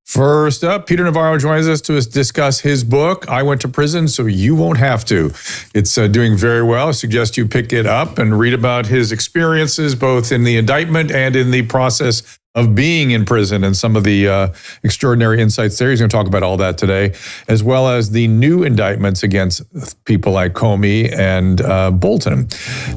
First up, Peter Navarro joins us to discuss his book, I Went to Prison So You Won't Have to. It's doing very well. I suggest you pick it up and read about his experiences, both in the indictment and in the process of being in prison and some of the extraordinary insights there. He's going to talk about all that today, as well as the new indictments against people like Comey and Bolton.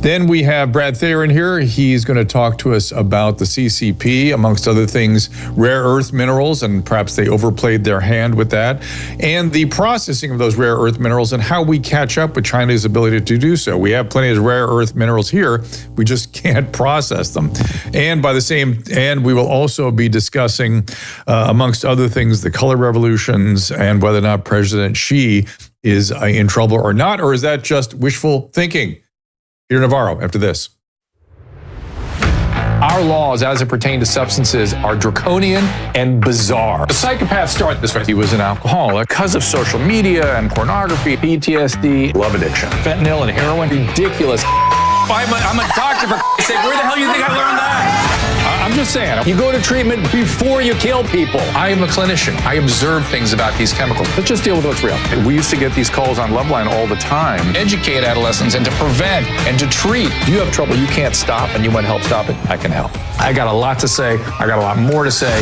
Then we have Brad Thayer in here. He's going to talk to us about the CCP, amongst other things, rare earth minerals, and perhaps they overplayed their hand with that, and the processing of those rare earth minerals and how we catch up with China's ability to do so. We have plenty of rare earth minerals here. We just can't process them. And by the same, and we will also be discussing, amongst other things, the color revolutions and whether or not President Xi is in trouble or not, or is that just wishful thinking? Peter Navarro, after this. Our laws, as it pertains to substances, are draconian and bizarre. The psychopaths start this way. He was an alcoholic because of social media and pornography, PTSD, love addiction, fentanyl and heroin. Ridiculous. I'm a doctor, for sake. Where the hell do you think I learned that? I'm just saying, you go to treatment before you kill people. I am a clinician. I observe things about these chemicals. Let's just deal with what's real. We used to get these calls on Loveline all the time. Educate adolescents and to prevent and to treat. If you have trouble you can't stop and you want help stop it, I can help. I got a lot to say. I got a lot more to say.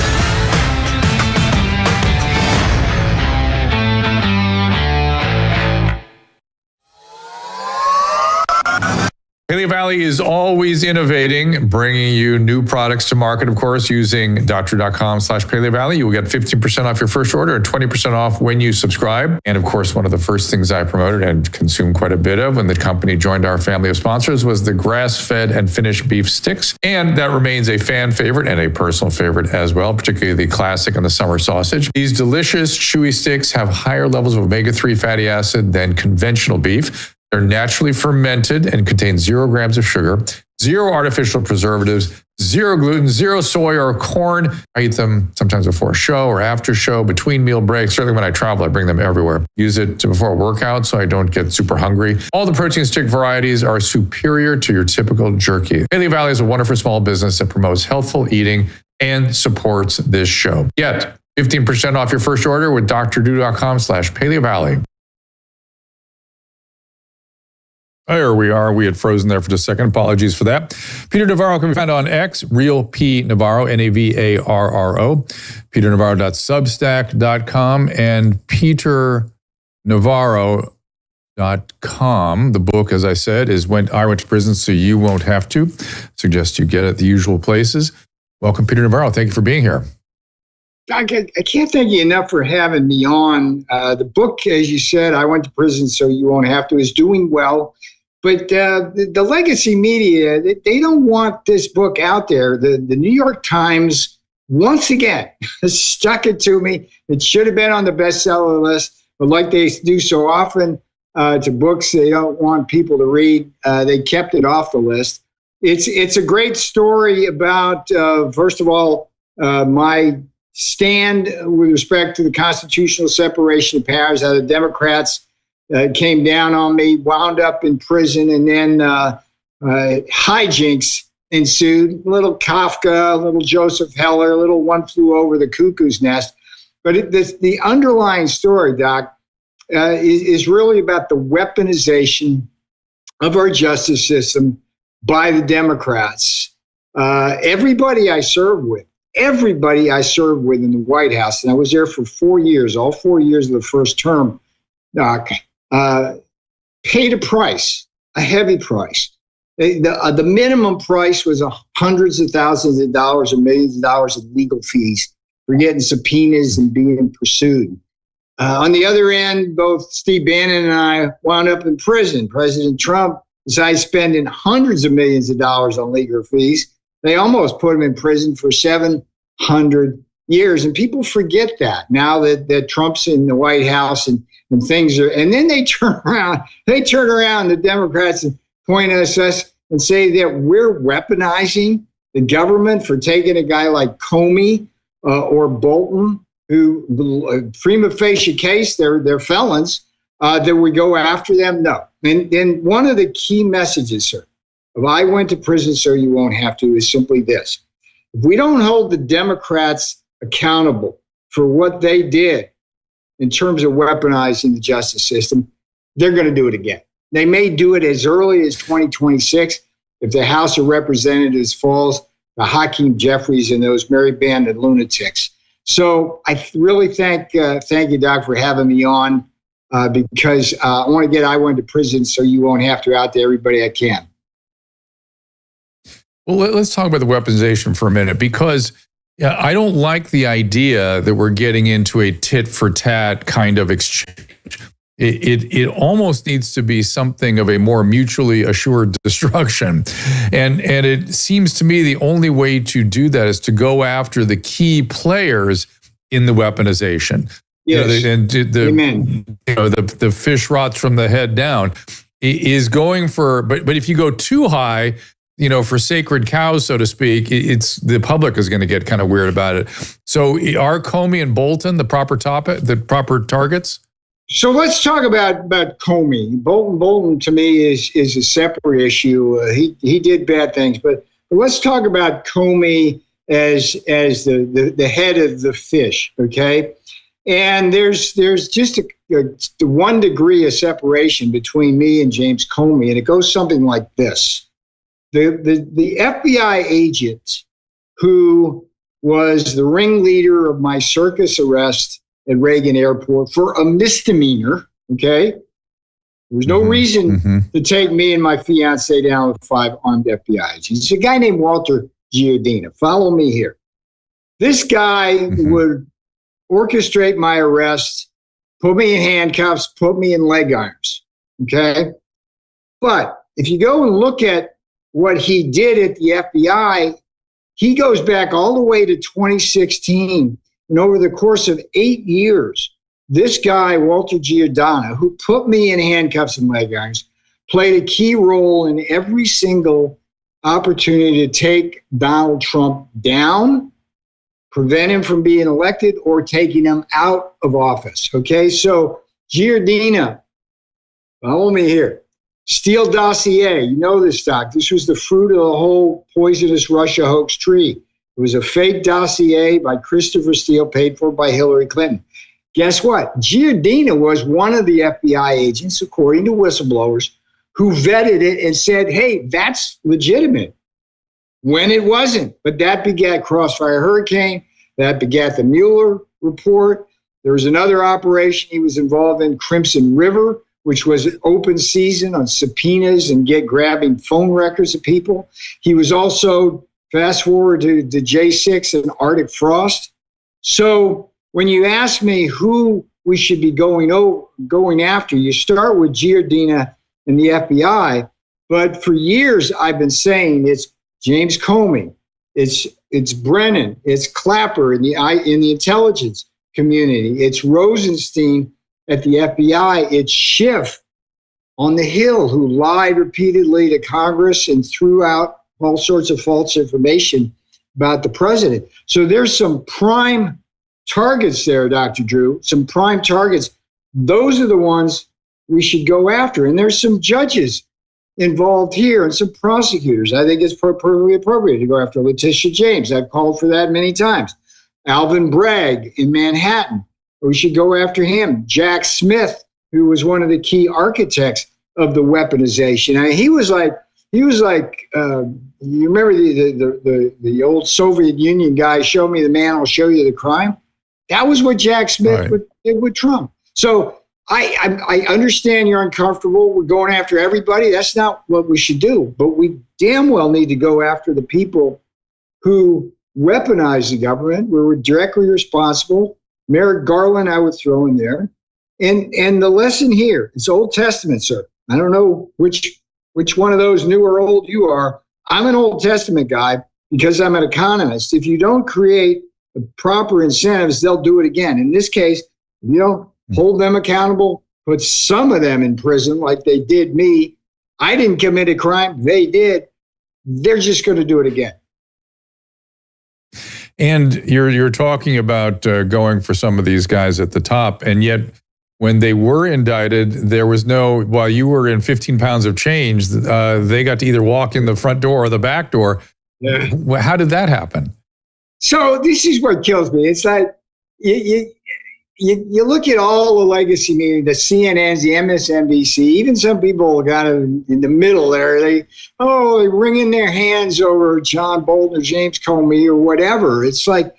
Paleo Valley is always innovating, bringing you new products to market, of course, using doctor.com/Paleo Valley. You will get 15% off your first order and 20% off when you subscribe. And of course, one of the first things I promoted and consumed quite a bit of when the company joined our family of sponsors was the grass-fed and finished beef sticks. And that remains a fan favorite and a personal favorite as well, particularly the classic and the summer sausage. These delicious, chewy sticks have higher levels of omega-3 fatty acid than conventional beef. They're naturally fermented and contain 0 grams of sugar, 0 artificial preservatives, 0 gluten, 0 soy or corn. I eat them sometimes before a show or after show, between meal breaks. Certainly when I travel, I bring them everywhere. Use it before a workout so I don't get super hungry. All the protein stick varieties are superior to your typical jerky. Paleo Valley is a wonderful small business that promotes healthful eating and supports this show. Get 15% off your first order with drdrew.com/Paleo Valley. There we are. We had frozen there for just a second. Apologies for that. Peter Navarro can be found on X, Real P Navarro, Navarro, peternavarro.substack.com, and peternavarro.com. The book, as I said, is When I Went to Prison So You Won't Have to. Suggest you get it at the usual places. Welcome, Peter Navarro. Thank you for being here. I can't thank you enough for having me on. The book, as you said, I Went to Prison So You Won't Have to, is doing well. But the legacy media, they don't want this book out there. The New York Times, once again, stuck it to me. It should have been on the bestseller list. But like they do so often to books they don't want people to read, they kept it off the list. It's a great story about, first of all, my stand with respect to the constitutional separation of powers, how the Democrats came down on me, wound up in prison, and then hijinks ensued. A little Kafka, a little Joseph Heller, a little One Flew Over the Cuckoo's Nest. But the underlying story, Doc, is really about the weaponization of our justice system by the Democrats. Everybody I served with in the White House, and I was there for 4 years, all 4 years of the first term, Doc, paid a price, a heavy price. The minimum price was hundreds of thousands of dollars or millions of dollars of legal fees for getting subpoenas and being pursued. On the other end, both Steve Bannon and I wound up in prison. President Trump decided spending hundreds of millions of dollars on legal fees. They almost put him in prison for 700 years. And people forget that now that Trump's in the White House and things are, and then they turn around, the Democrats, and point at us and say that we're weaponizing the government for taking a guy like Comey or Bolton, who prima facie case, they're felons, that we go after them. No. And one of the key messages, sir, of I Went to Prison So You Won't Have to is simply this. If we don't hold the Democrats accountable for what they did in terms of weaponizing the justice system, they're going to do it again. They may do it as early as 2026 if the House of Representatives falls to Hakeem Jeffries and those merry band of lunatics. So I really thank you, Doc, for having me on because I want to get I-1 to prison so you won't have to out to everybody I can. Well, let's talk about the weaponization for a minute, because I don't like the idea that we're getting into a tit for tat kind of exchange. It almost needs to be something of a more mutually assured destruction. And it seems to me the only way to do that is to go after the key players in the weaponization. Yes. Amen. The fish rots from the head down is going for, but if you go too high, for sacred cows, so to speak, it's the public is going to get kind of weird about it. So are Comey and Bolton the proper targets? So let's talk about Comey. Bolton to me is a separate issue. He did bad things, but let's talk about Comey as the head of the fish. Okay, and there's just a 1 degree of separation between me and James Comey, and it goes something like this: the FBI agent who was the ringleader of my circus arrest at Reagan Airport for a misdemeanor, okay? There was no reason to take me and my fiance down with 5 armed FBI agents. It's a guy named Walter Giordina. Follow me here. This guy would orchestrate my arrest, put me in handcuffs, put me in leg irons, okay? But if you go and look at what he did at the FBI, he goes back all the way to 2016. And over the course of 8 years, this guy, Walter Giordano, who put me in handcuffs and leg irons, played a key role in every single opportunity to take Donald Trump down, prevent him from being elected, or taking him out of office. Okay, so Giordino, follow me here. Steele dossier, you know this, Doc. This was the fruit of the whole poisonous Russia hoax tree. It was a fake dossier by Christopher Steele, paid for by Hillary Clinton. Guess what? Giordina was one of the FBI agents, according to whistleblowers, who vetted it and said, hey, that's legitimate, when it wasn't. But that begat Crossfire Hurricane. That begat the Mueller report. There was another operation he was involved in, Crimson River, which was an open season on subpoenas and grabbing phone records of people. He was also, fast forward to J6 and Arctic Frost. So when you ask me who we should be going after, you start with Giordina and the FBI. But for years, I've been saying it's James Comey, it's Brennan, it's Clapper in the intelligence community, it's Rosenstein at the FBI, it's Schiff on the Hill, who lied repeatedly to Congress and threw out all sorts of false information about the president. So there's some prime targets there, Dr. Drew, some prime targets. Those are the ones we should go after. And there's some judges involved here and some prosecutors. I think it's perfectly appropriate to go after Letitia James. I've called for that many times. Alvin Bragg in Manhattan. We should go after him. Jack Smith, who was one of the key architects of the weaponization. I mean, he was like, you remember the old Soviet Union guy, show me the man, I'll show you the crime? That was what Jack Smith did with Trump. So I understand you're uncomfortable. We're going after everybody. That's not what we should do. But we damn well need to go after the people who weaponize the government. We're directly responsible. Merrick Garland, I would throw in there. And the lesson here, it's Old Testament, sir. I don't know which one of those, new or old, you are. I'm an Old Testament guy because I'm an economist. If you don't create the proper incentives, they'll do it again. In this case, you don't hold them accountable, put some of them in prison like they did me. I didn't commit a crime. They did. They're just going to do it again. And you're talking about going for some of these guys at the top, and yet when they were indicted, there was no, while you were in 15 pounds of change, they got to either walk in the front door or the back door. Yeah. How did that happen? So this is what kills me. It's like you look at all the legacy media, the CNNs, the MSNBC, even some people got in the middle there. They wring their hands over John Bolton or James Comey or whatever. It's like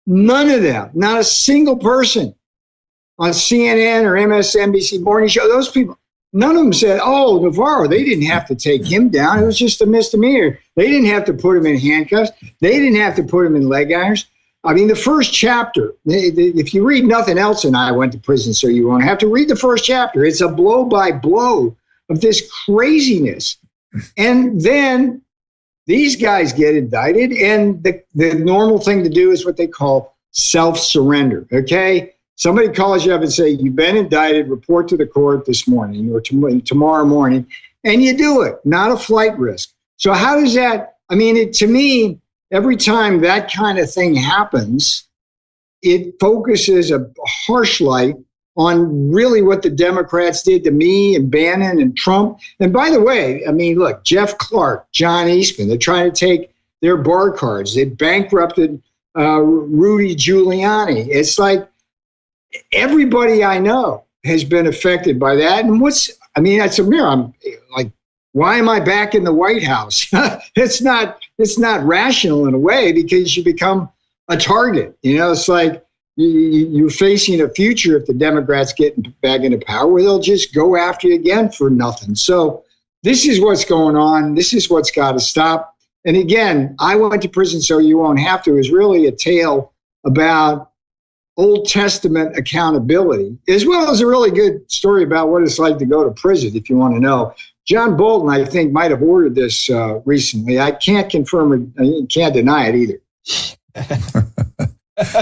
none of them, not a single person on CNN or MSNBC morning show, those people, none of them said, oh, Navarro, they didn't have to take him down. It was just a misdemeanor. They didn't have to put him in handcuffs. They didn't have to put him in leg irons. I mean, the first chapter, if you read nothing else, and I went to prison, so you won't have to read the first chapter. It's a blow by blow of this craziness. And then these guys get indicted, and the normal thing to do is what they call self-surrender, okay? Somebody calls you up and say, you've been indicted, report to the court this morning or tomorrow morning, and you do it, not a flight risk. So how does that, I mean, to me, every time that kind of thing happens, it focuses a harsh light on really what the Democrats did to me and Bannon and Trump. And by the way, I mean, look, Jeff Clark, John Eastman, they're trying to take their bar cards. They bankrupted Rudy Giuliani. It's like everybody I know has been affected by that. And that's a mirror. I'm like, why am I back in the White House? It's not rational in a way because you become a target. You know, it's like you're facing a future if the Democrats get back into power where they'll just go after you again for nothing. So this is what's going on. This is what's got to stop. And again, I went to prison so you won't have to is really a tale about Old Testament accountability, as well as a really good story about what it's like to go to prison, if you want to know. John Bolton, I think, might have ordered this recently. I can't confirm it. I can't deny it either.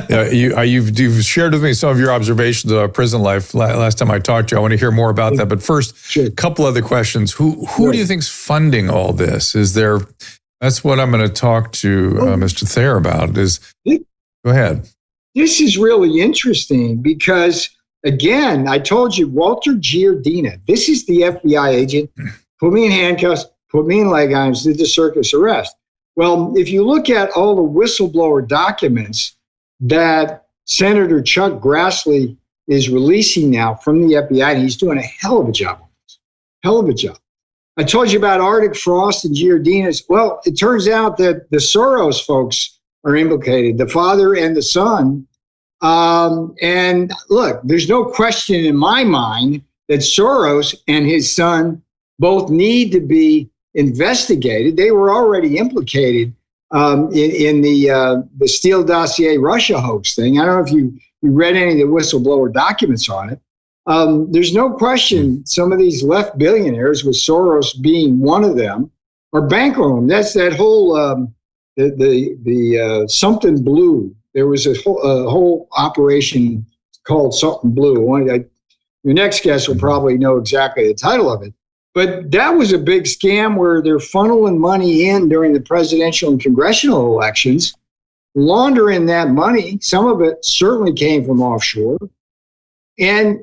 Yeah, you've shared with me some of your observations of prison life last time I talked to you. I want to hear more about that. But first, a couple other questions. Who do you think's funding all this? That's what I'm going to talk to Mr. Thayer about. Go ahead. This is really interesting because, again, I told you, Walter Giardina, this is the FBI agent, put me in handcuffs, put me in leg irons, did the circus arrest. Well, if you look at all the whistleblower documents that Senator Chuck Grassley is releasing now from the FBI, and he's doing a hell of a job on this. Hell of a job. I told you about Arctic Frost and Giardina's. Well, it turns out that the Soros folks are implicated, the father and the son. And look, there's no question in my mind that Soros and his son both need to be investigated. They were already implicated in the Steele dossier Russia hoax thing. I don't know if you read any of the whistleblower documents on it. There's no question some of these left billionaires, with Soros being one of them, are bankrolling. That's that whole the something blue. There was a whole operation called something blue. Your next guest will probably know exactly the title of it. But that was a big scam where they're funneling money in during the presidential and congressional elections, laundering that money. Some of it certainly came from offshore. And,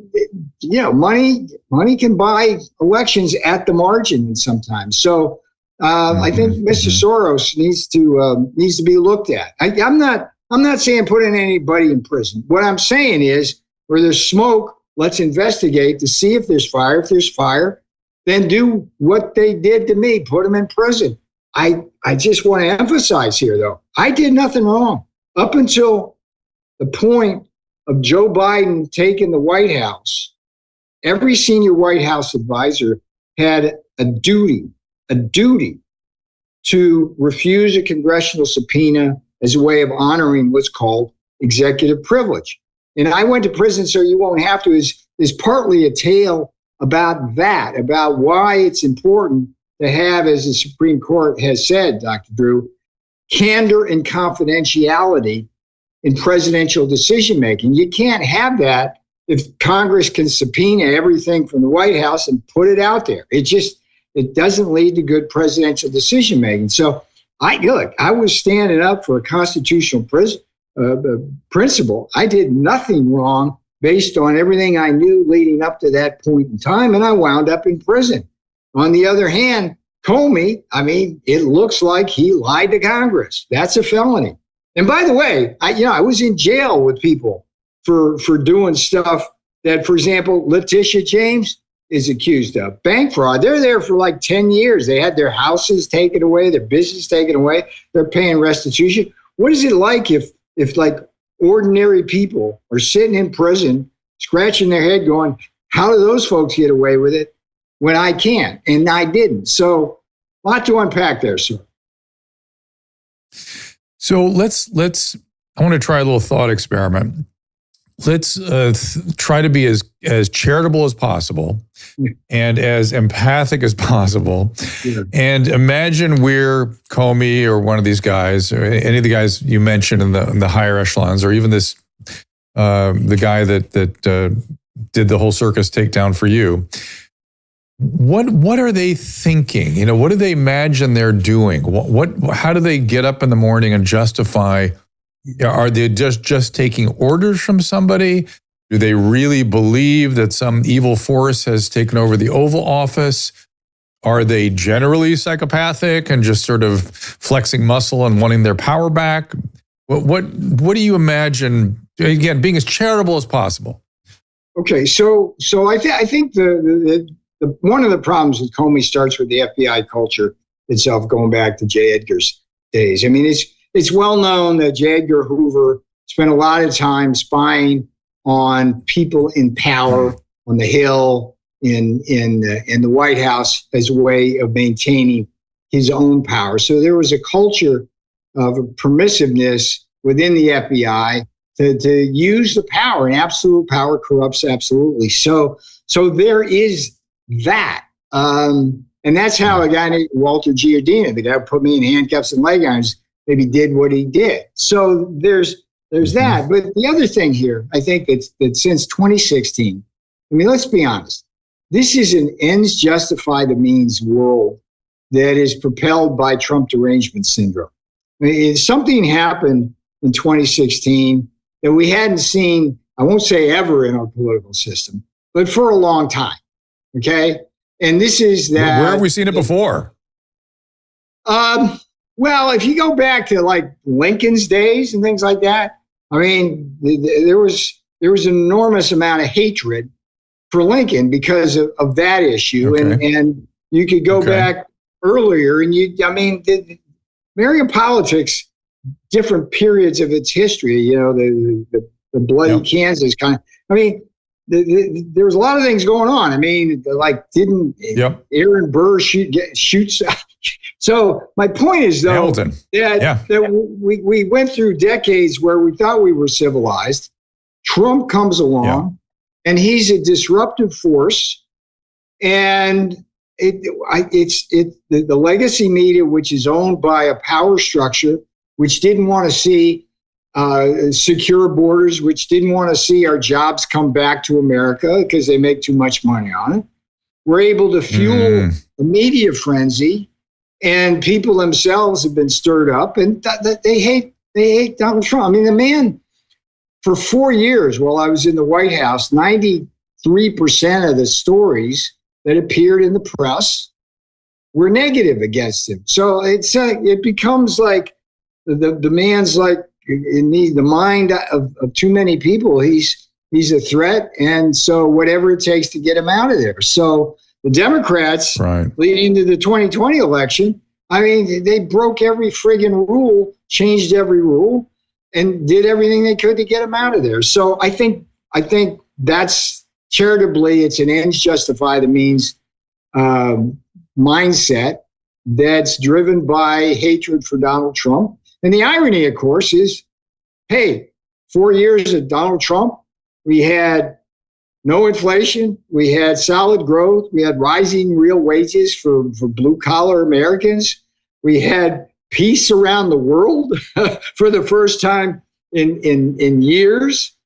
you know, money can buy elections at the margin sometimes. So I think Mr. Soros needs to be looked at. I'm not saying putting anybody in prison. What I'm saying is, where there's smoke, let's investigate to see if there's fire. If there's fire, then do what they did to me, put them in prison. I just want to emphasize here, though, I did nothing wrong up until the point of Joe Biden taking the White House. Every senior White House advisor had a duty to refuse a congressional subpoena as a way of honoring what's called executive privilege. And I went to prison so you won't have to is partly a tale about that, about why it's important to have, as the Supreme Court has said, Dr. Drew, candor and confidentiality in presidential decision-making. You can't have that if Congress can subpoena everything from the White House and put it out there. It doesn't lead to good presidential decision-making. So I was standing up for a constitutional principle. I did nothing wrong based on everything I knew leading up to that point in time, and I wound up in prison. On the other hand, Comey, it looks like he lied to Congress. That's a felony. And by the way, I was in jail with people for doing stuff that, for example, Letitia James is accused of bank fraud. They're there for like 10 years. They had their houses taken away, their business taken away. They're paying restitution. What is it like if like ordinary people are sitting in prison, scratching their head going, how do those folks get away with it when I can't? And I didn't. So a lot to unpack there, sir. So let's. I want to try a little thought experiment. Let's try to be as charitable as possible and as empathic as possible. Yeah. And imagine we're Comey or one of these guys, or any of the guys you mentioned in the higher echelons, or even this the guy that did the whole circus takedown for you. What are they thinking? What do they imagine they're doing? How do they get up in the morning and justify? Are they just taking orders from somebody? Do they really believe that some evil force has taken over the Oval Office? Are they generally psychopathic and just sort of flexing muscle and wanting their power back? What do you imagine? Again, being as charitable as possible. Okay, so I think the one of the problems with Comey starts with the FBI culture itself, going back to J. Edgar's days. I mean, it's well known that J. Edgar Hoover spent a lot of time spying on people in power on the Hill, in the White House, as a way of maintaining his own power. So there was a culture of permissiveness within the FBI to use the power, and absolute power corrupts absolutely. So there is that. And that's how a guy named Walter Giardina, the guy who put me in handcuffs and leg irons, maybe did what he did. So there's that. But the other thing here, I think that since 2016, I mean, let's be honest, this is an ends justify the means world that is propelled by Trump derangement syndrome. I mean, something happened in 2016 that we hadn't seen, I won't say ever in our political system, but for a long time. Okay. And this is that. Where have we seen it before? Well, if you go back to like Lincoln's days and things like that, I mean, there was an enormous amount of hatred for Lincoln because of that issue. Okay. And you could go back earlier and American politics, different periods of its history, the bloody Kansas kind of, I mean, there was a lot of things going on. I mean, like, didn't Aaron Burr shoots? So my point is, though, that we went through decades where we thought we were civilized. Trump comes along, and he's a disruptive force. And it's the legacy media, which is owned by a power structure, which didn't want to see secure borders, which didn't want to see our jobs come back to America because they make too much money on it. We're able to fuel the media frenzy, and people themselves have been stirred up, and they hate Donald Trump. I mean, the man, for 4 years while I was in the White House, 93% of the stories that appeared in the press were negative against him. So it becomes like the man's like, in the mind of too many people, he's a threat, and so whatever it takes to get him out of there. So the Democrats, leading to the 2020 election, I mean, they broke every friggin' rule, changed every rule, and did everything they could to get him out of there. So I think that's charitably, it's an ends justify the means mindset that's driven by hatred for Donald Trump. And the irony, of course, is, hey, 4 years of Donald Trump, we had no inflation, we had solid growth, we had rising real wages for blue-collar Americans, we had peace around the world for the first time in years.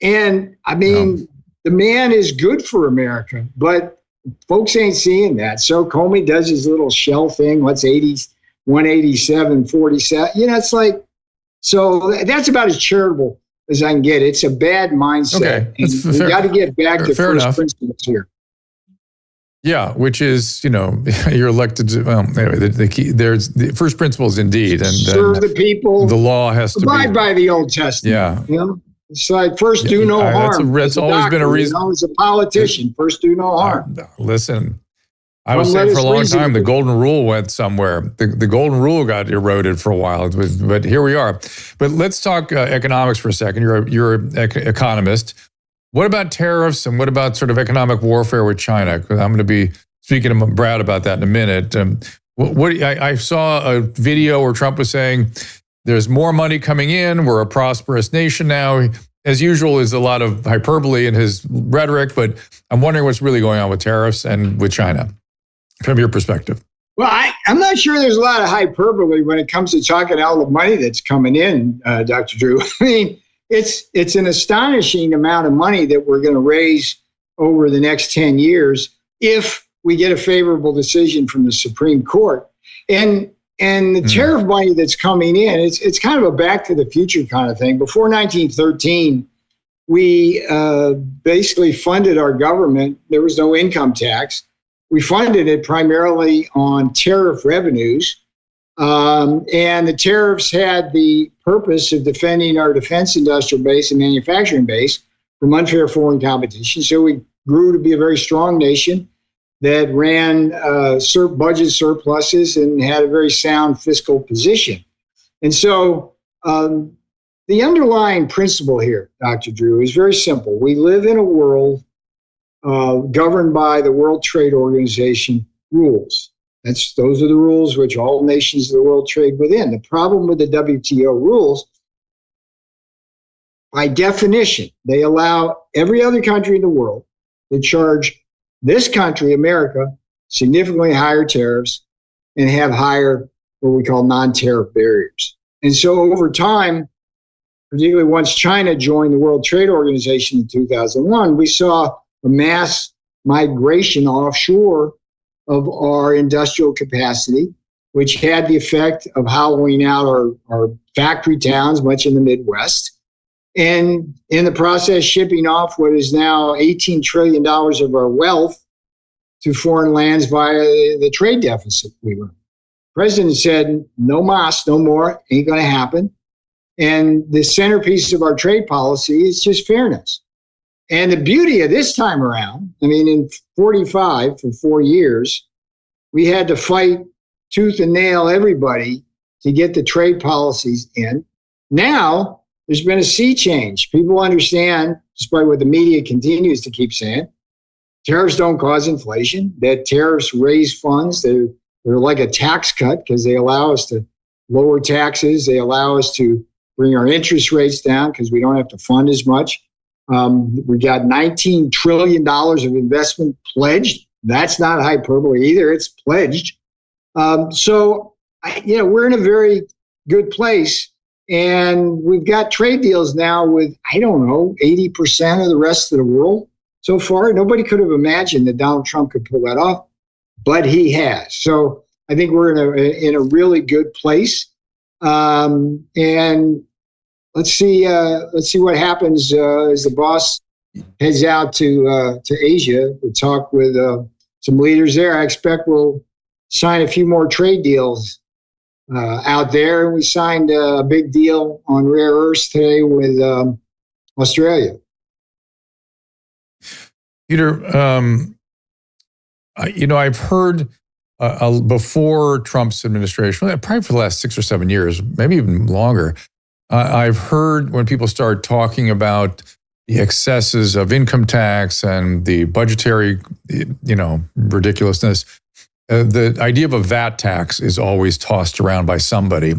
And, I mean, the man is good for America, but folks ain't seeing that. So Comey does his little shell thing, what's 187, 47. It's like, so that's about as charitable as I can get. It's a bad mindset. Okay. We got to get back to first principles here. Yeah, which is, you're elected to, well, anyway, the key, there's the first principles indeed. And serve the people. The law has to abide by the Old Testament. Yeah. It's like first do no harm. That's always been a reason. As a politician, first do no harm. Listen, I was saying for a long time, the golden rule went somewhere. The golden rule got eroded for a while, but here we are. But let's talk economics for a second. You're an economist. What about tariffs and what about sort of economic warfare with China? 'Cause I'm going to be speaking to Brad about that in a minute. I saw a video where Trump was saying there's more money coming in. We're a prosperous nation now. As usual, is a lot of hyperbole in his rhetoric, but I'm wondering what's really going on with tariffs and with China from your perspective. Well, I'm not sure there's a lot of hyperbole when it comes to talking all the money that's coming in, Dr. Drew. I mean, it's an astonishing amount of money that we're going to raise over the next 10 years if we get a favorable decision from the Supreme Court. And the tariff money that's coming in, it's kind of a back to the future kind of thing. Before 1913, we basically funded our government. There was no income tax. We funded it primarily on tariff revenues. And the tariffs had the purpose of defending our defense industrial base and manufacturing base from unfair foreign competition. So we grew to be a very strong nation that ran budget surpluses and had a very sound fiscal position. And so the underlying principle here, Dr. Drew, is very simple. We live in a world governed by the World Trade Organization rules. Those are the rules which all nations of the world trade within. The problem with the WTO rules, by definition, they allow every other country in the world to charge this country, America, significantly higher tariffs and have higher, what we call non-tariff barriers. And so over time, particularly once China joined the World Trade Organization in 2001, we saw a mass migration offshore of our industrial capacity, which had the effect of hollowing out our factory towns, much in the Midwest, and in the process shipping off what is now $18 trillion of our wealth to foreign lands via the trade deficit we run. The president said, no mas, no more, ain't going to happen. And the centerpiece of our trade policy is just fairness. And the beauty of this time around, I mean, in 45, for 4 years, we had to fight tooth and nail everybody to get the trade policies in. Now, there's been a sea change. People understand, despite what the media continues to keep saying, tariffs don't cause inflation, that tariffs raise funds. They're like a tax cut because they allow us to lower taxes. They allow us to bring our interest rates down because we don't have to fund as much. We got $19 trillion of investment pledged. That's not hyperbole either. It's pledged. So we're in a very good place. And we've got trade deals now with, 80% of the rest of the world so far. Nobody could have imagined that Donald Trump could pull that off, but he has. So I think we're in a really good place. And let's see what happens as the boss heads out to Asia to talk with some leaders there. I expect we'll sign a few more trade deals out there. We signed a big deal on rare earths today with Australia. Peter, I've heard before Trump's administration, probably for the last 6 or 7 years, maybe even longer, I've heard when people start talking about the excesses of income tax and the budgetary, ridiculousness, the idea of a VAT tax is always tossed around by somebody.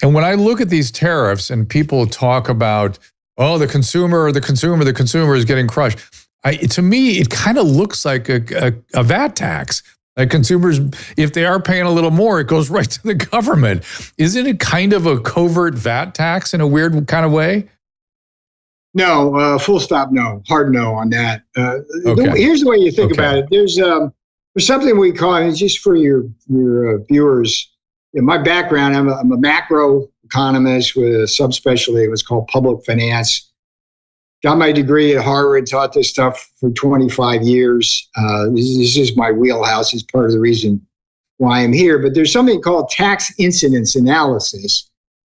And when I look at these tariffs and people talk about, the consumer is getting crushed, to me, it kind of looks like a VAT tax. Like consumers, if they are paying a little more, it goes right to the government. Isn't it kind of a covert VAT tax in a weird kind of way? No, full stop, no. Hard no on that. Okay. Here's the way you think about it. There's something we call, and it's just for your viewers. In my background, I'm a macro economist with a subspecialty. It was called public finance. got my degree at Harvard, taught this stuff for 25 years. This is my wheelhouse. It's part of the reason why I'm here. But there's something called tax incidence analysis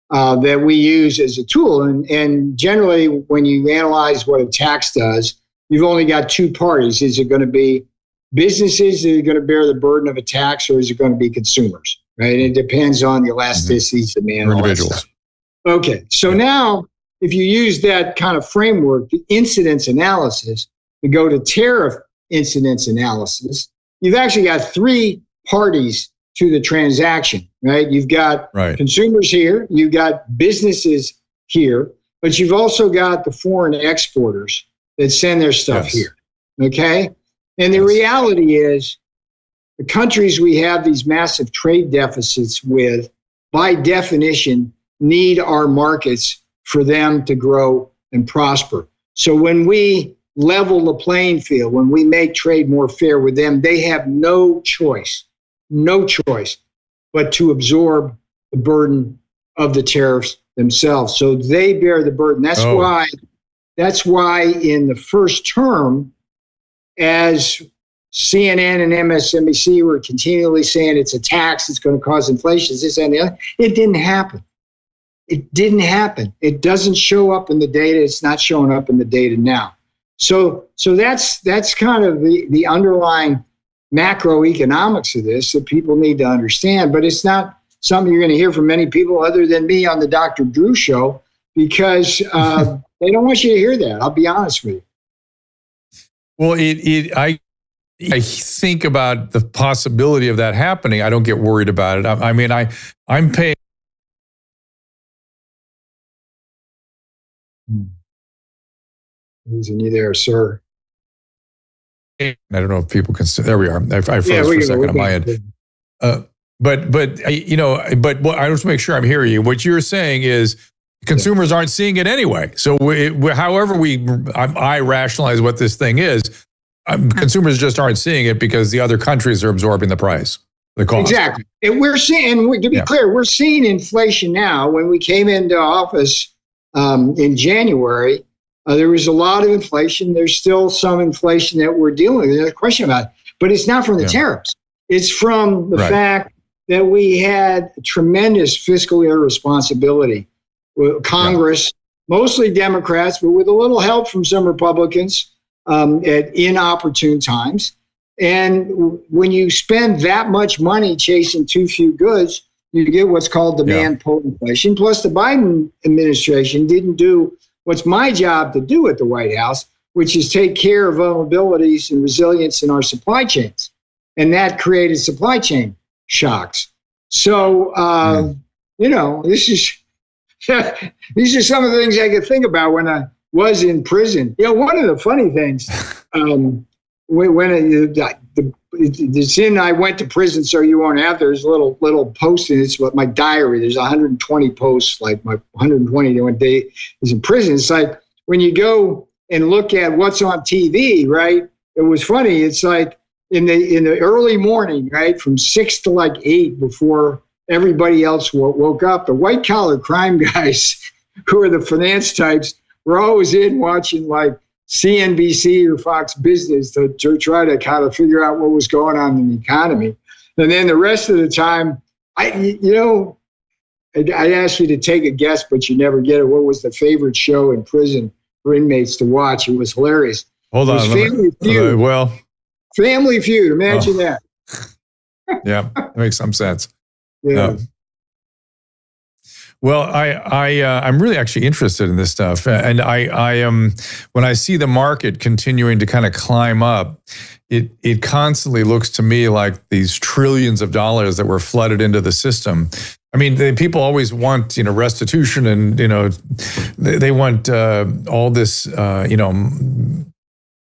that we use as a tool. And generally, when you analyze what a tax does, you've only got two parties. Is it going to be businesses that are going to bear the burden of a tax, or is it going to be consumers? Right? It depends on the elasticities, demand, individuals. Okay, so now if you use that kind of framework, the incidence analysis, to go to tariff incidence analysis, you've actually got three parties to the transaction, right? You've got consumers here, you've got businesses here, but you've also got the foreign exporters that send their stuff here, okay? And the reality is the countries we have these massive trade deficits with, by definition, need our markets for them to grow and prosper. So when we level the playing field, when we make trade more fair with them, they have no choice but to absorb the burden of the tariffs themselves. So they bear the burden. That's why in the first term, as CNN and MSNBC were continually saying it's a tax, it's going to cause inflation, this and the other, it didn't happen. It didn't happen. It doesn't show up in the data. It's not showing up in the data now. So that's kind of the underlying macroeconomics of this that people need to understand. But it's not something you're going to hear from many people other than me on the Dr. Drew show, because they don't want you to hear that. I'll be honest with you. Well, I think about the possibility of that happening. I don't get worried about it. I mean, I'm paying. Losing you there, sir. I don't know if people can. There we are. I froze for a second on my end. But I just make sure I'm hearing you. What you're saying is consumers aren't seeing it anyway. So however I rationalize what this thing is, consumers just aren't seeing it because the other countries are absorbing the price, the cost. Exactly. And we're seeing, to be clear, we're seeing inflation now. When we came into office in January, there was a lot of inflation. There's still some inflation that we're dealing with. There's no question about it. But it's not from the tariffs. It's from the fact that we had tremendous fiscal irresponsibility. Congress, mostly Democrats, but with a little help from some Republicans at inopportune times. And when you spend that much money chasing too few goods, you get what's called demand pull inflation. Plus, the Biden administration didn't do what's my job to do at the White House, which is take care of vulnerabilities and resilience in our supply chains. And that created supply chain shocks. So, this is these are some of the things I could think about when I was in prison. One of the funny things, I went to prison, so you won't have, there's a little post in it's my diary. There's 120 posts, like my 120 one day is in prison. It's like when you go and look at what's on TV, right? It was funny. It's like in the early morning, right, from 6 to like 8 before everybody else woke up, the white collar crime guys who are the finance types were always in watching like CNBC or Fox Business to try to kind of figure out what was going on in the economy. And then the rest of the time, I'd ask you to take a guess, but you never get it. What was the favorite show in prison for inmates to watch? It was hilarious. Hold on. Family Feud. Family Feud. Imagine that. Yeah, that makes some sense. Yeah. Well, I'm really actually interested in this stuff, and I am when I see the market continuing to kind of climb up, it constantly looks to me like these trillions of dollars that were flooded into the system. I mean, people always want restitution, and they want all this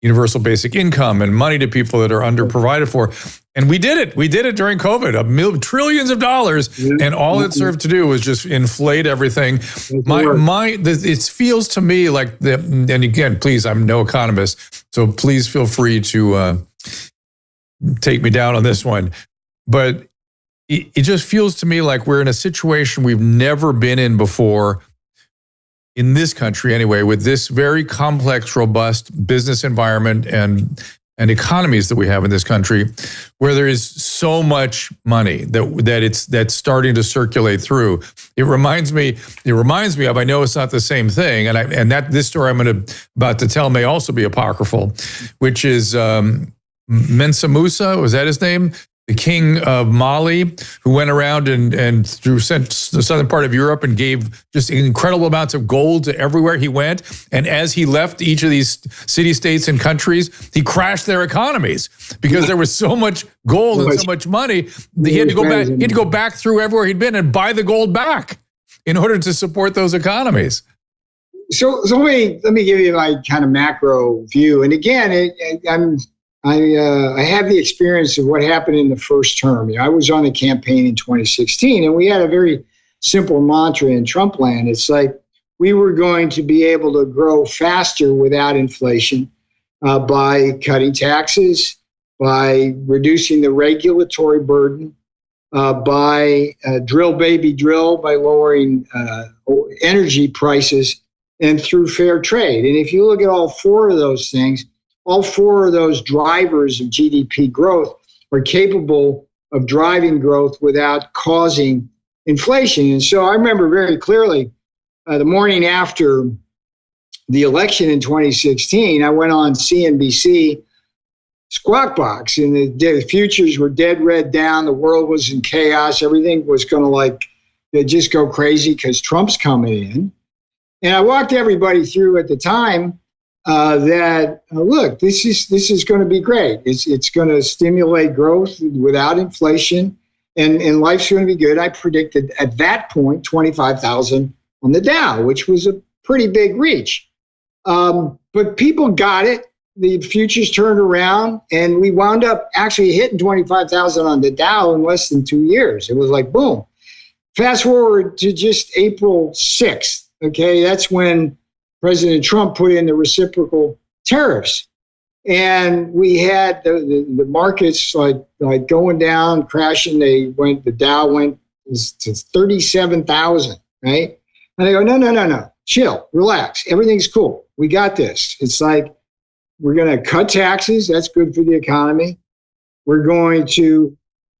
universal basic income and money to people that are underprovided for. And we did it. We did it during COVID, trillions of dollars. And all it served to do was just inflate everything. It feels to me like and again, please, I'm no economist, so please feel free to take me down on this one. But it just feels to me like we're in a situation we've never been in before, in this country anyway, with this very complex, robust business environment and economies that we have in this country, where there is so much money that's starting to circulate through. It reminds me of, I know it's not the same thing, and that this story I'm about to tell may also be apocryphal, which is Mensa Musa, was that his name? The king of Mali, who went around and through the southern part of Europe and gave just incredible amounts of gold to everywhere he went. And as he left each of these city-states and countries, he crashed their economies because there was so much gold and so much money. He had to go back. He had to go back through everywhere he'd been and buy the gold back in order to support those economies. So let me give you my kind of macro view. And again, I have the experience of what happened in the first term. I was on the campaign in 2016, and we had a very simple mantra in Trump land. It's like we were going to be able to grow faster without inflation by cutting taxes, by reducing the regulatory burden, by drill, baby, drill, by lowering energy prices, and through fair trade. And if you look at all four of those things, all four of those drivers of GDP growth are capable of driving growth without causing inflation. And so I remember very clearly the morning after the election in 2016, I went on CNBC Squawk Box, and the futures were dead red down. The world was in chaos. Everything was going to just go crazy because Trump's coming in. And I walked everybody through at the time look, this is going to be great. It's going to stimulate growth without inflation, and life's going to be good. I predicted at that point 25,000 on the Dow, which was a pretty big reach. But people got it. The futures turned around, and we wound up actually hitting 25,000 on the Dow in less than 2 years. It was like boom. Fast forward to just April 6th. Okay, that's when President Trump put in the reciprocal tariffs, and we had the markets like going down, crashing. The Dow went to 37,000, right? And I go, no, chill, relax, everything's cool, we got this. It's like we're going to cut taxes. That's good for the economy. We're going to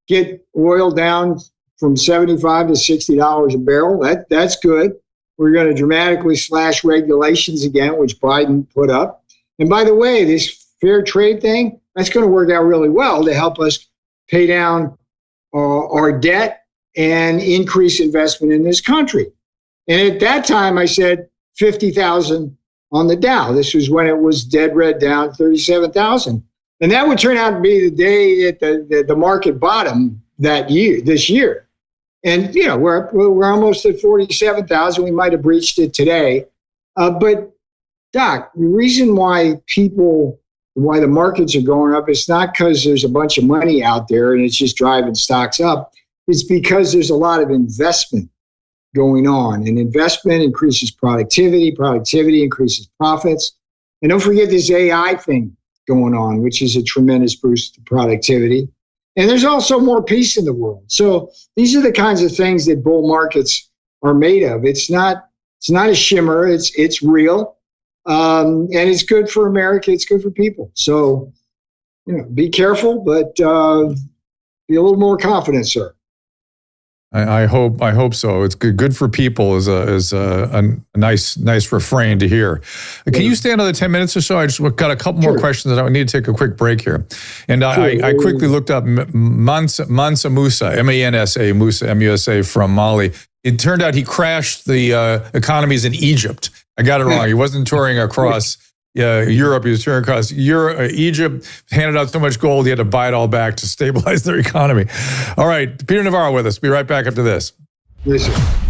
get oil down from $75 to $60 a barrel. That's good. We're going to dramatically slash regulations again, which Biden put up. And by the way, this fair trade thing, that's going to work out really well to help us pay down our debt and increase investment in this country. And at that time, I said 50,000 on the Dow. This was when it was dead red down 37,000. And that would turn out to be the day at the market bottom this year. And, we're almost at 47,000. We might have breached it today. But, Doc, the reason why the markets are going up, it's not because there's a bunch of money out there and it's just driving stocks up. It's because there's a lot of investment going on. And investment increases productivity increases profits. And don't forget this AI thing going on, which is a tremendous boost to productivity. And there's also more peace in the world. So these are the kinds of things that bull markets are made of. It's not a shimmer. It's real, and it's good for America. It's good for people. So, be careful, but be a little more confident, sir. I hope so. It's good for people is a nice refrain to hear. Can you stay another 10 minutes or so? I just got a couple more questions that I need to take a quick break here. And I quickly looked up Mansa Musa, M-A-N-S-A, Musa, M-U-S-A from Mali. It turned out he crashed the economies in Egypt. I got it wrong. He wasn't touring across Europe. He was touring across Egypt, handed out so much gold, he had to buy it all back to stabilize their economy. All right, Peter Navarro with us. Be right back after this. Yes, sir.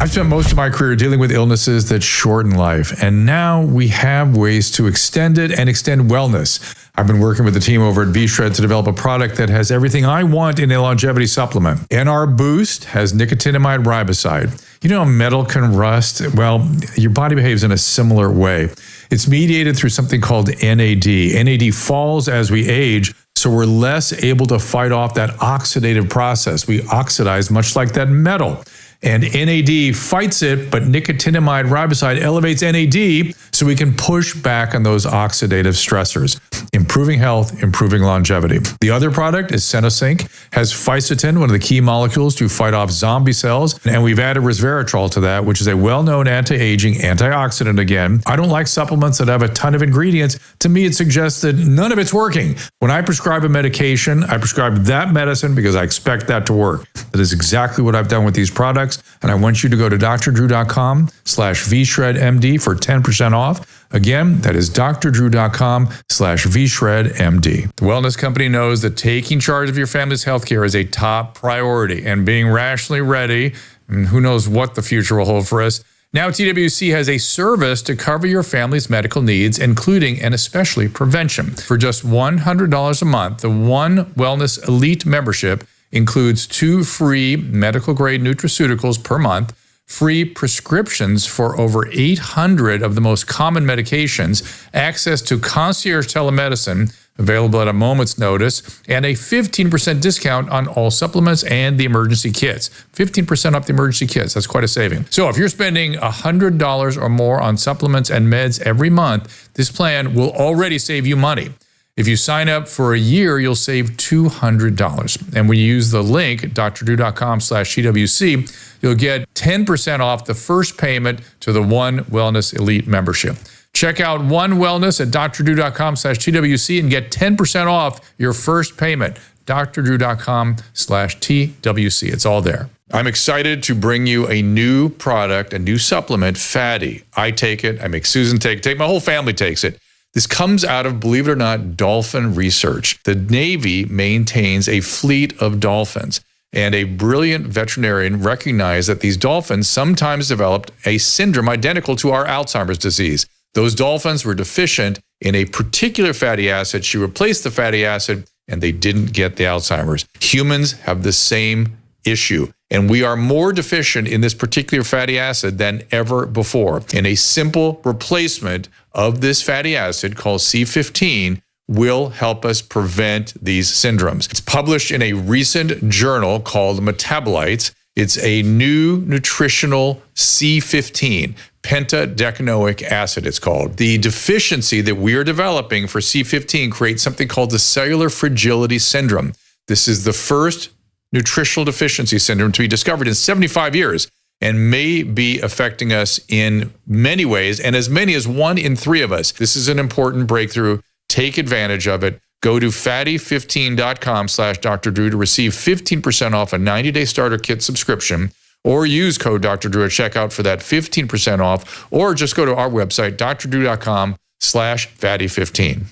I've spent most of my career dealing with illnesses that shorten life, and now we have ways to extend it and extend wellness. I've been working with the team over at V-Shred to develop a product that has everything I want in a longevity supplement. NR Boost has nicotinamide riboside. You know, metal can rust. Well, your body behaves in a similar way. It's mediated through something called NAD. NAD falls as we age, so we're less able to fight off that oxidative process. We oxidize much like that metal. And NAD fights it, but nicotinamide riboside elevates NAD so we can push back on those oxidative stressors, improving health, improving longevity. The other product is Senosync, has fisetin, one of the key molecules to fight off zombie cells, and we've added resveratrol to that, which is a well-known anti-aging antioxidant again. I don't like supplements that have a ton of ingredients. To me, it suggests that none of it's working. When I prescribe a medication, I prescribe that medicine because I expect that to work. That is exactly what I've done with these products, and I want you to go to drdrew.com/vshredmd for 10% off. Again, that is drdrew.com/vshredmd. The wellness company knows that taking charge of your family's healthcare is a top priority, and being rationally ready, and who knows what the future will hold for us. Now, TWC has a service to cover your family's medical needs, including and especially prevention. For just $100 a month, the One Wellness Elite membership includes 2 free medical-grade nutraceuticals per month, free prescriptions for over 800 of the most common medications, access to concierge telemedicine, available at a moment's notice, and a 15% discount on all supplements and the emergency kits. 15% off the emergency kits. That's quite a saving. So if you're spending $100 or more on supplements and meds every month, this plan will already save you money. If you sign up for a year, you'll save $200. And when you use the link, drdrew.com/TWC, you'll get 10% off the first payment to the One Wellness Elite membership. Check out One Wellness at drdrew.com/TWC and get 10% off your first payment. drdrew.com/TWC. It's all there. I'm excited to bring you a new product, a new supplement, Fatty. I take it. I make Susan take it. My whole family takes it. This comes out of, believe it or not, dolphin research. The Navy maintains a fleet of dolphins, and a brilliant veterinarian recognized that these dolphins sometimes developed a syndrome identical to our Alzheimer's disease. Those dolphins were deficient in a particular fatty acid. She replaced the fatty acid, and they didn't get the Alzheimer's. Humans have the same issue, and we are more deficient in this particular fatty acid than ever before. And a simple replacement of this fatty acid called C15 will help us prevent these syndromes. It's published in a recent journal called Metabolites. It's a new nutritional C15, pentadecanoic acid, it's called. The deficiency that we are developing for C15 creates something called the cellular fragility syndrome. This is the first nutritional deficiency syndrome to be discovered in 75 years and may be affecting us in many ways, and as many as 1 in 3 of us. This is an important breakthrough. Take advantage of it. Go to fatty15.com/Dr. Drew to receive 15% off a 90-day starter kit subscription, or use code Dr. Drew at checkout for that 15% off, or just go to our website, drdrew.com/fatty15.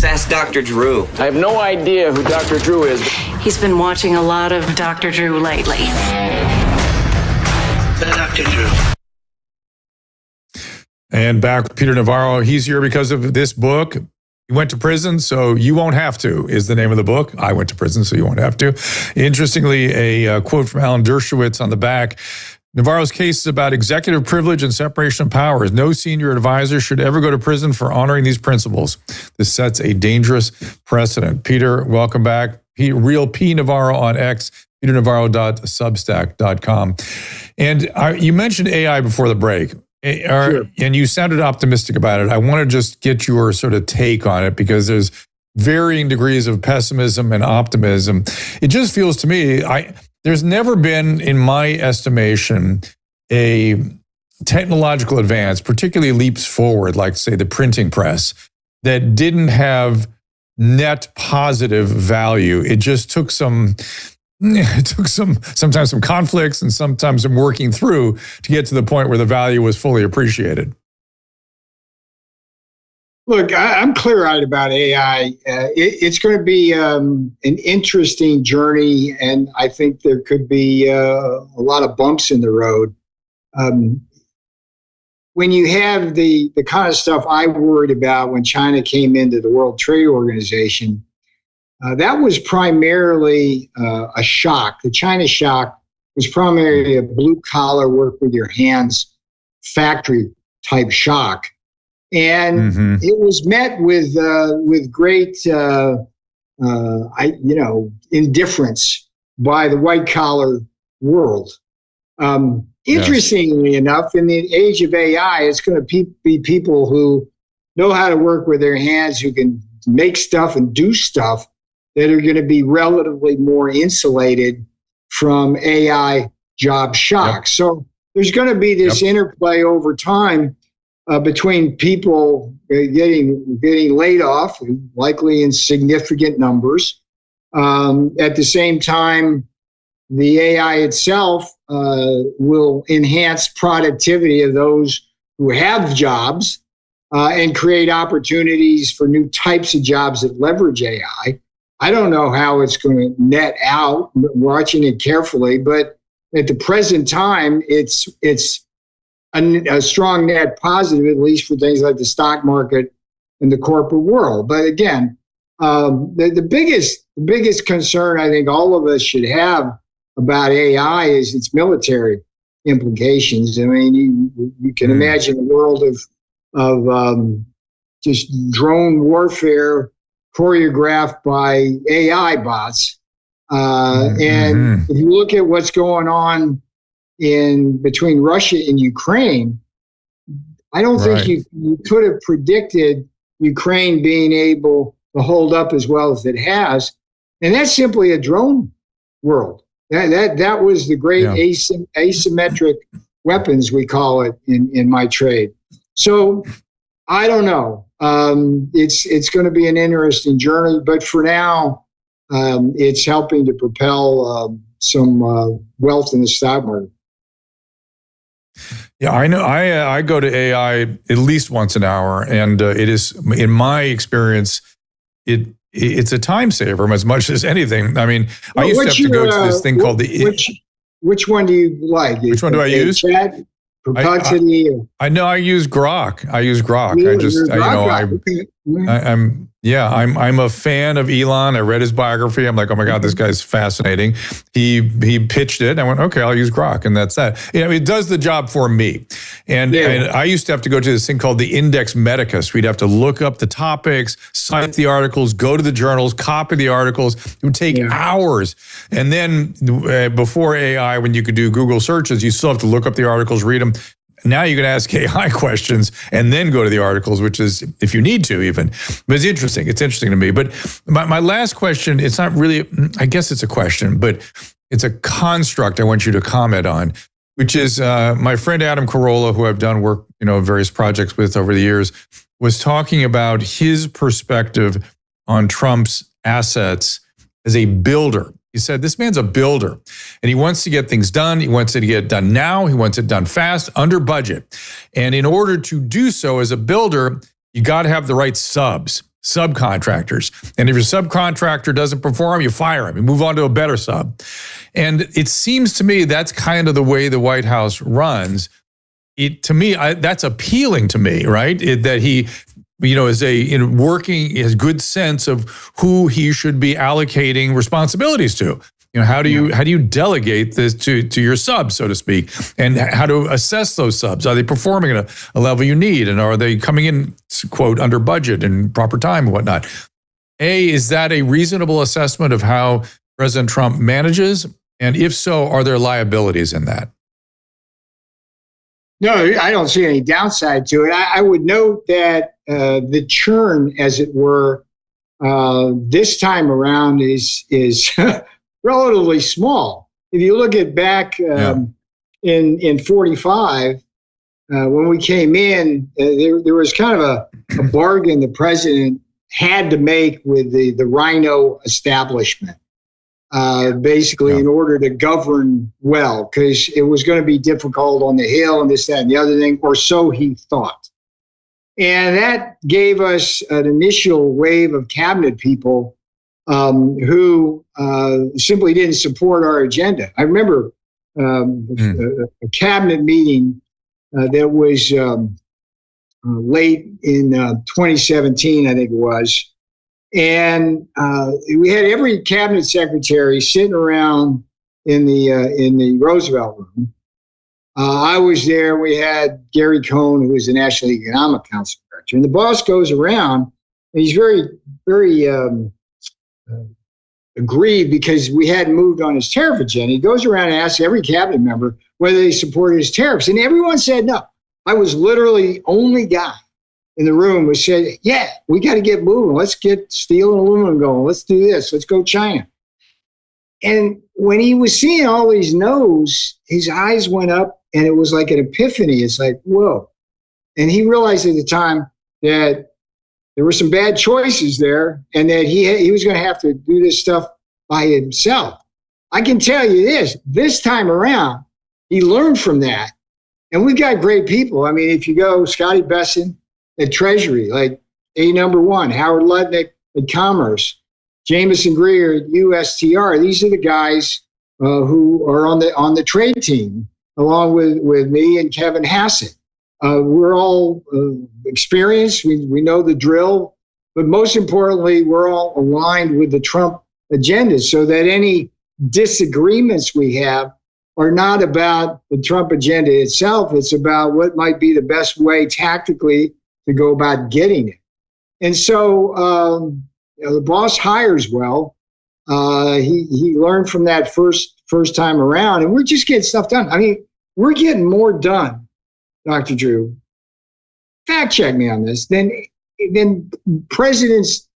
Ask Dr. Drew. I have no idea who Dr. Drew is. He's been watching a lot of Dr. Drew lately. Dr. Drew. And back with Peter Navarro. He's here because of this book. He went to prison, so you won't have to, is the name of the book. I went to prison, so you won't have to. Interestingly, a quote from Alan Dershowitz on the back. Navarro's case is about executive privilege and separation of powers. No senior advisor should ever go to prison for honoring these principles. This sets a dangerous precedent. Peter, welcome back. Real P Navarro on X, peternavarro.substack.com. And you mentioned AI before the break. Sure. And you sounded optimistic about it. I want to just get your sort of take on it, because there's varying degrees of pessimism and optimism. It just feels to me, there's never been, in my estimation, a technological advance, particularly leaps forward, like, say, the printing press, that didn't have net positive value. It just took sometimes some conflicts and sometimes some working through to get to the point where the value was fully appreciated. Look, I'm clear-eyed about AI. It's going to be an interesting journey, and I think there could be a lot of bumps in the road. When you have the kind of stuff I worried about when China came into the World Trade Organization, that was primarily a shock. The China shock was primarily a blue-collar, work with your hands, factory-type shock. And it was met with great, indifference by the white collar world. Interestingly enough, in the age of AI, it's going to be people who know how to work with their hands, who can make stuff and do stuff, that are going to be relatively more insulated from AI job shock. So there's going to be this interplay over time between people getting laid off, likely in significant numbers. At the same time, the AI itself will enhance productivity of those who have jobs and create opportunities for new types of jobs that leverage AI. I don't know how it's going to net out, watching it carefully, but at the present time, it's a strong net positive, at least for things like the stock market and the corporate world. But again, the biggest concern I think all of us should have about AI is its military implications. I mean, you can imagine a world of just drone warfare choreographed by AI bots. And if you look at what's going on between Russia and Ukraine, I don't think you could have predicted Ukraine being able to hold up as well as it has. And that's simply a drone world. That was the great asymmetric weapons, we call it in my trade. So I don't know. It's going to be an interesting journey, but for now, it's helping to propel some wealth in the stock market. Yeah, I know. I go to AI at least once an hour, and it is, in my experience, it's a time saver as much as anything. I mean, I used to have to go to this thing called Which one do you like? Which one do I use? Chat, Perplexity. I know I use Grok. I'm a fan of Elon. I read his biography. I'm like, oh my God, this guy's fascinating. He pitched it. I went, okay, I'll use Grok, and that's that. It does the job for me. And I used to have to go to this thing called the Index Medicus. We'd have to look up the topics, cite the articles, go to the journals, copy the articles. It would take hours. And then before AI, when you could do Google searches, you still have to look up the articles, read them. Now you can ask AI questions and then go to the articles, which is, if you need to even. But it's interesting. It's interesting to me. But my last question, it's not really, I guess it's a question, but it's a construct I want you to comment on, which is my friend Adam Carolla, who I've done work, various projects with over the years, was talking about his perspective on Trump's assets as a builder. He said, this man's a builder, and he wants to get things done. He wants it to get done now. He wants it done fast, under budget. And in order to do so as a builder, you got to have the right subcontractors. And if your subcontractor doesn't perform, you fire him. You move on to a better sub. And it seems to me that's kind of the way the White House runs. To me, that's appealing to me, right? That he has good sense of who he should be allocating responsibilities to. How do you delegate this to your subs, so to speak, and how to assess those subs? Are they performing at a level you need, and are they coming in, quote, under budget and proper time and whatnot? Is that a reasonable assessment of how President Trump manages? And if so, are there liabilities in that? No, I don't see any downside to it. I would note that the churn, as it were, this time around is relatively small. If you look at back in 45, when we came in, there was kind of a bargain the president had to make with the Rhino establishment. In order to govern well, because it was going to be difficult on the Hill and this, that, and the other thing, or so he thought. And that gave us an initial wave of cabinet people who simply didn't support our agenda. I remember a cabinet meeting that was late in 2017, I think it was. And we had every cabinet secretary sitting around in the Roosevelt room. I was there. We had Gary Cohn, who was the National Economic Council director. And the boss goes around, and he's very, very aggrieved because we hadn't moved on his tariff agenda. He goes around and asks every cabinet member, whether they supported his tariffs. And everyone said no. I was literally the only guy in the room who said, yeah, we got to get moving. Let's get steel and aluminum going. Let's do this. Let's go China. And when he was seeing all these no's, his eyes went up and it was like an epiphany. It's like, whoa. And he realized at the time that there were some bad choices there and that he was going to have to do this stuff by himself. I can tell you this time around, he learned from that. And we've got great people. I mean, if you go Scotty Besson at Treasury, like #1, Howard Lutnick at Commerce, Jameson Greer at USTR, these are the guys who are on the trade team, along with me and Kevin Hassett. We're all experienced. We know the drill. But most importantly, we're all aligned with the Trump agenda so that any disagreements we have are not about the Trump agenda itself. It's about what might be the best way tactically to go about getting it. And so the boss hires well. He learned from that first time around, and we're just getting stuff done. I mean, we're getting more done, Dr. Drew. Fact check me on this, than presidents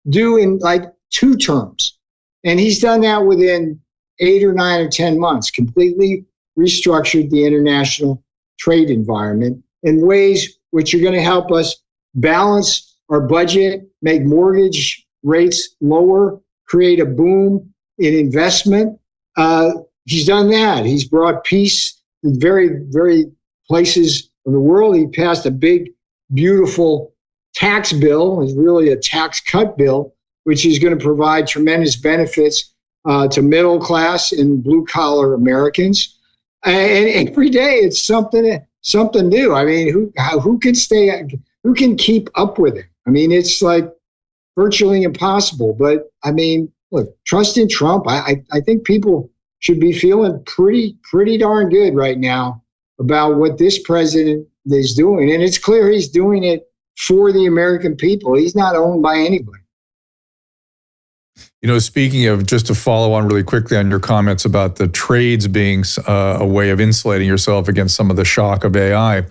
do in like 2 terms. And he's done that within 8 or 9 or 10 months, completely restructured the international trade environment in ways which are going to help us balance our budget, make mortgage rates lower, create a boom in investment. He's done that. He's brought peace in very, very places of the world. He passed a big, beautiful tax bill. It's really a tax cut bill, which is going to provide tremendous benefits to middle class and blue collar Americans. And every day it's something new. I mean, who can keep up with it? I mean, it's like virtually impossible. But I mean, look, trust in Trump. I think people should be feeling pretty darn good right now about what this president is doing. And it's clear he's doing it for the American people. He's not owned by anybody. You know, speaking of, just to follow on really quickly on your comments about the trades being a way of insulating yourself against some of the shock of AI,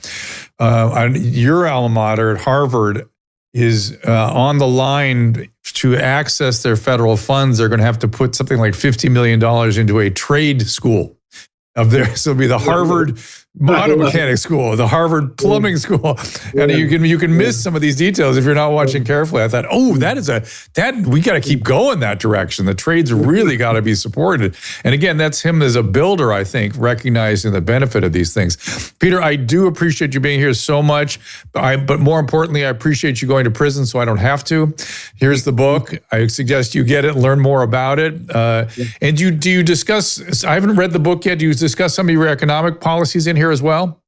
your alma mater at Harvard is on the line to access their federal funds. They're going to have to put something like $50 million into a trade school of theirs. So it'll be the Harvard auto mechanic school, the Harvard plumbing school. And you can miss some of these details if you're not watching carefully. I thought, we got to keep going that direction. The trades really got to be supported. And again, that's him as a builder, I think, recognizing the benefit of these things. Peter, I do appreciate you being here so much, but more importantly, I appreciate you going to prison so I don't have to. Here's the book. I suggest you get it, learn more about it. And do you discuss, I haven't read the book yet, do you discuss some of your economic policies in here as well?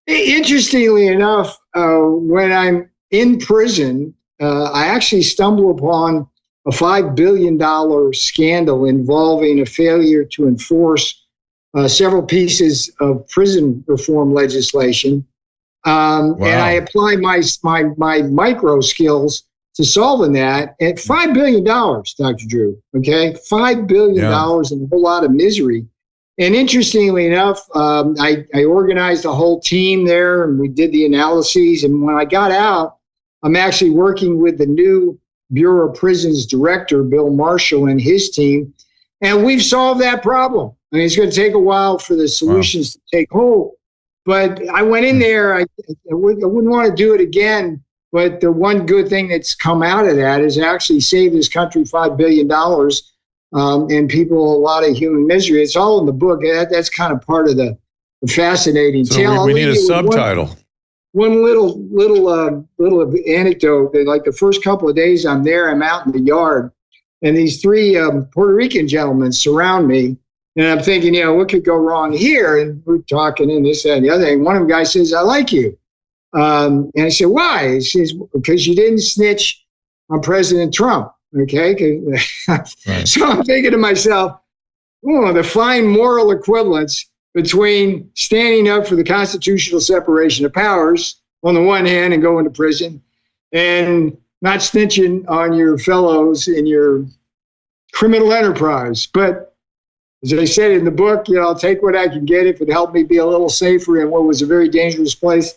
Interestingly enough, when I'm in prison, I actually stumble upon a $5 billion scandal involving a failure to enforce several pieces of prison reform legislation. Wow. And I apply my micro skills to solving that at $5 billion, Dr. Drew, okay? $5 billion and a whole lot of misery. And interestingly enough, I organized a whole team there and we did the analyses. And when I got out, I'm actually working with the new Bureau of Prisons director, Bill Marshall, and his team. And we've solved that problem. I mean, it's going to take a while for the solutions to take hold. But I went in there, I wouldn't want to do it again. But the one good thing that's come out of that is actually save this country $5 billion. And people a lot of human misery. It's all in the book. That's kind of part of the fascinating tale. We need a subtitle. One little anecdote. Like the first couple of days I'm there, I'm out in the yard, and these 3 Puerto Rican gentlemen surround me, and I'm thinking, what could go wrong here? And we're talking and this, that, and the other thing. One of the guys says, "I like you," and I said, "Why?" He says, "Because you didn't snitch on President Trump." Okay. Right. So I'm thinking to myself, the fine moral equivalence between standing up for the constitutional separation of powers on the one hand and going to prison and not snitching on your fellows in your criminal enterprise. But As I said in the book, I'll take what I can get. If it helped me be a little safer in what was a very dangerous place,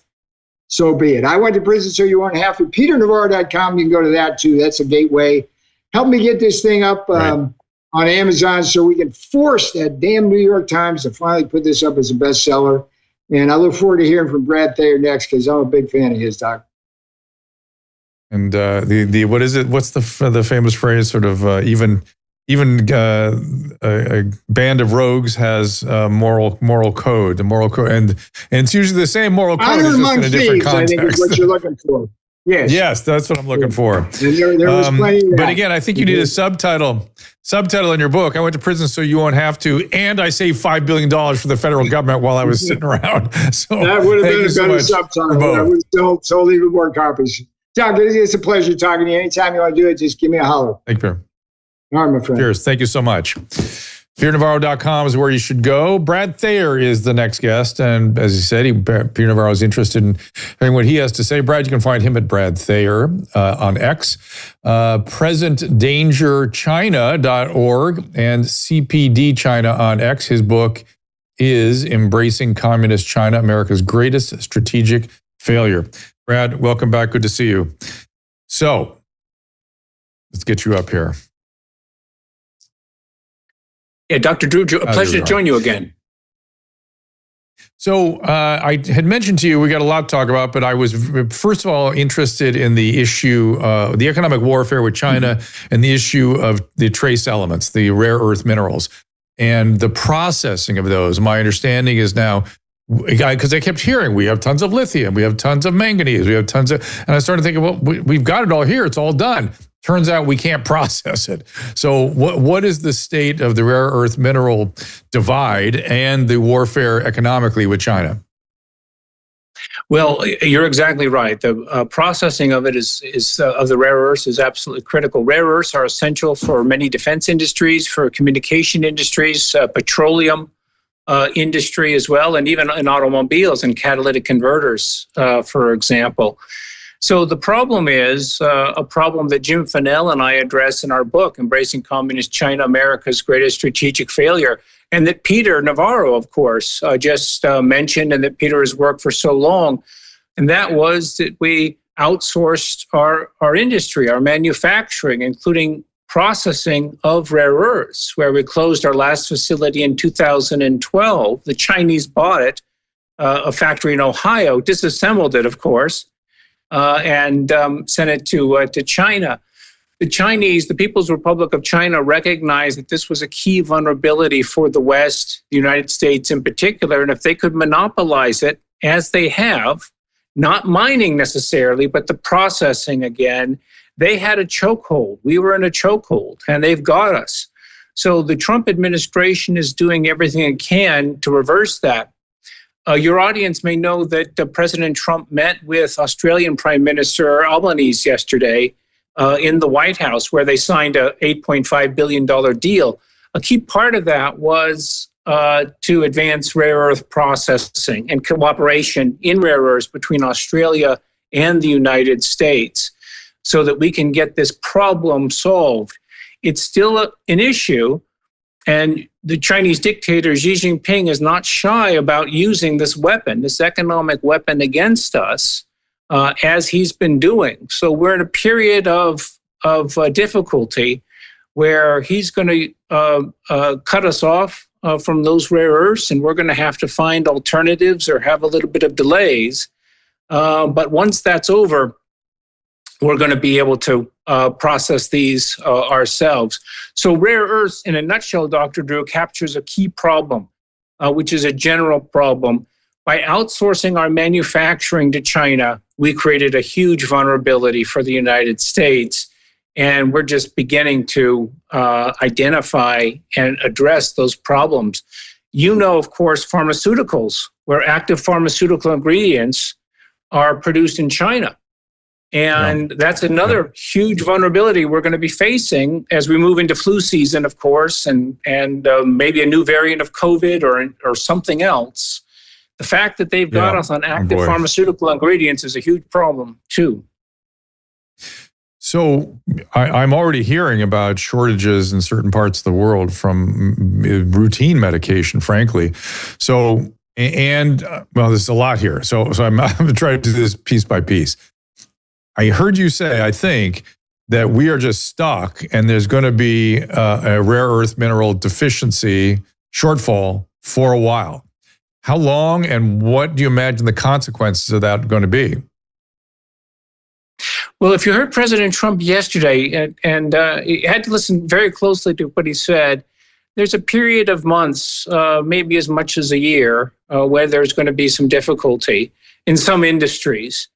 so be it. I went to prison so you won't have to. PeterNavarro.com, you can go to that too. That's a gateway. Help me get this thing up on Amazon so we can force that damn New York Times to finally put this up as a bestseller. And I look forward to hearing from Brad Thayer next because I'm a big fan of his, Doc. And the what is it? What's the famous phrase? Sort of even a band of rogues has moral code. The moral code, and it's usually the same moral code, it's just in a different context. I think is what you're looking for. Yes, that's what I'm looking for. There was plenty of that. But again, I think you need a subtitle in your book. I went to prison so you won't have to, and I saved $5 billion for the federal government while I was sitting around. So that would have been a better subtitle. That would have sold even more copies. Doc, it's a pleasure talking to you. Anytime you want to do it, just give me a holler. Thank you. All right, my friend. Cheers. Thank you so much. PeterNavarro.com is where you should go. Brad Thayer is the next guest. And as he said, Peter Navarro is interested in hearing what he has to say. Brad, you can find him at Brad Thayer on X, presentdangerchina.org, and CPD China on X. His book is Embracing Communist China, America's Greatest Strategic Failure. Brad, welcome back. Good to see you. So let's get you up here. Yeah, Dr. Drew, a pleasure to join you again. So I had mentioned to you, we got a lot to talk about, but I was, first of all, interested in the issue, the economic warfare with China and the issue of the trace elements, the rare earth minerals, and the processing of those. My understanding is now, because I kept hearing, we have tons of lithium, we have tons of manganese, we have tons of, and I started thinking, well, we've got it all here, it's all done. Turns out we can't process it. So what is the state of the rare earth mineral divide and the warfare economically with China? Well, you're exactly right. The processing of it of the rare earths is absolutely critical. Rare earths are essential for many defense industries, for communication industries, petroleum industry as well, and even in automobiles and catalytic converters, for example. So the problem is a problem that Jim Fennell and I address in our book, Embracing Communist China, America's Greatest Strategic Failure, and that Peter Navarro, of course, just mentioned, and that Peter has worked for so long. And that was that we outsourced our industry, our manufacturing, including processing of rare earths, where we closed our last facility in 2012. The Chinese bought it, a factory in Ohio, disassembled it, of course, and sent it to China. The Chinese, the People's Republic of China, recognized that this was a key vulnerability for the West, the United States in particular, and if they could monopolize it, as they have, not mining necessarily, but the processing again, they had a chokehold. We were in a chokehold, and they've got us. So the Trump administration is doing everything it can to reverse that. Your audience may know that President Trump met with Australian Prime Minister Albanese yesterday in the White House, where they signed a $8.5 billion deal. A key part of that was to advance rare earth processing and cooperation in rare earths between Australia and the United States so that we can get this problem solved. It's still an issue. And the Chinese dictator Xi Jinping is not shy about using this weapon, this economic weapon against us, as he's been doing. So we're in a period of difficulty where he's going to cut us off from those rare earths, and we're going to have to find alternatives or have a little bit of delays. But once that's over, we're going to be able to process these ourselves. So rare earths, in a nutshell, Dr. Drew, captures a key problem, which is a general problem. By outsourcing our manufacturing to China, we created a huge vulnerability for the United States, and we're just beginning to identify and address those problems. You know, of course, pharmaceuticals, where active pharmaceutical ingredients are produced in China. And that's another huge vulnerability we're going to be facing as we move into flu season, of course, and maybe a new variant of COVID or something else. The fact that they've got us on active pharmaceutical ingredients is a huge problem, too. So I'm already hearing about shortages in certain parts of the world from routine medication, frankly. So, well, there's a lot here. So I'm going to try to do this piece by piece. I heard you say, I think, that we are just stuck and there's going to be a rare earth mineral deficiency shortfall for a while. How long and what do you imagine the consequences of that going to be? Well, if you heard President Trump yesterday, and you had to listen very closely to what he said, there's a period of months, maybe as much as a year, where there's going to be some difficulty in some industries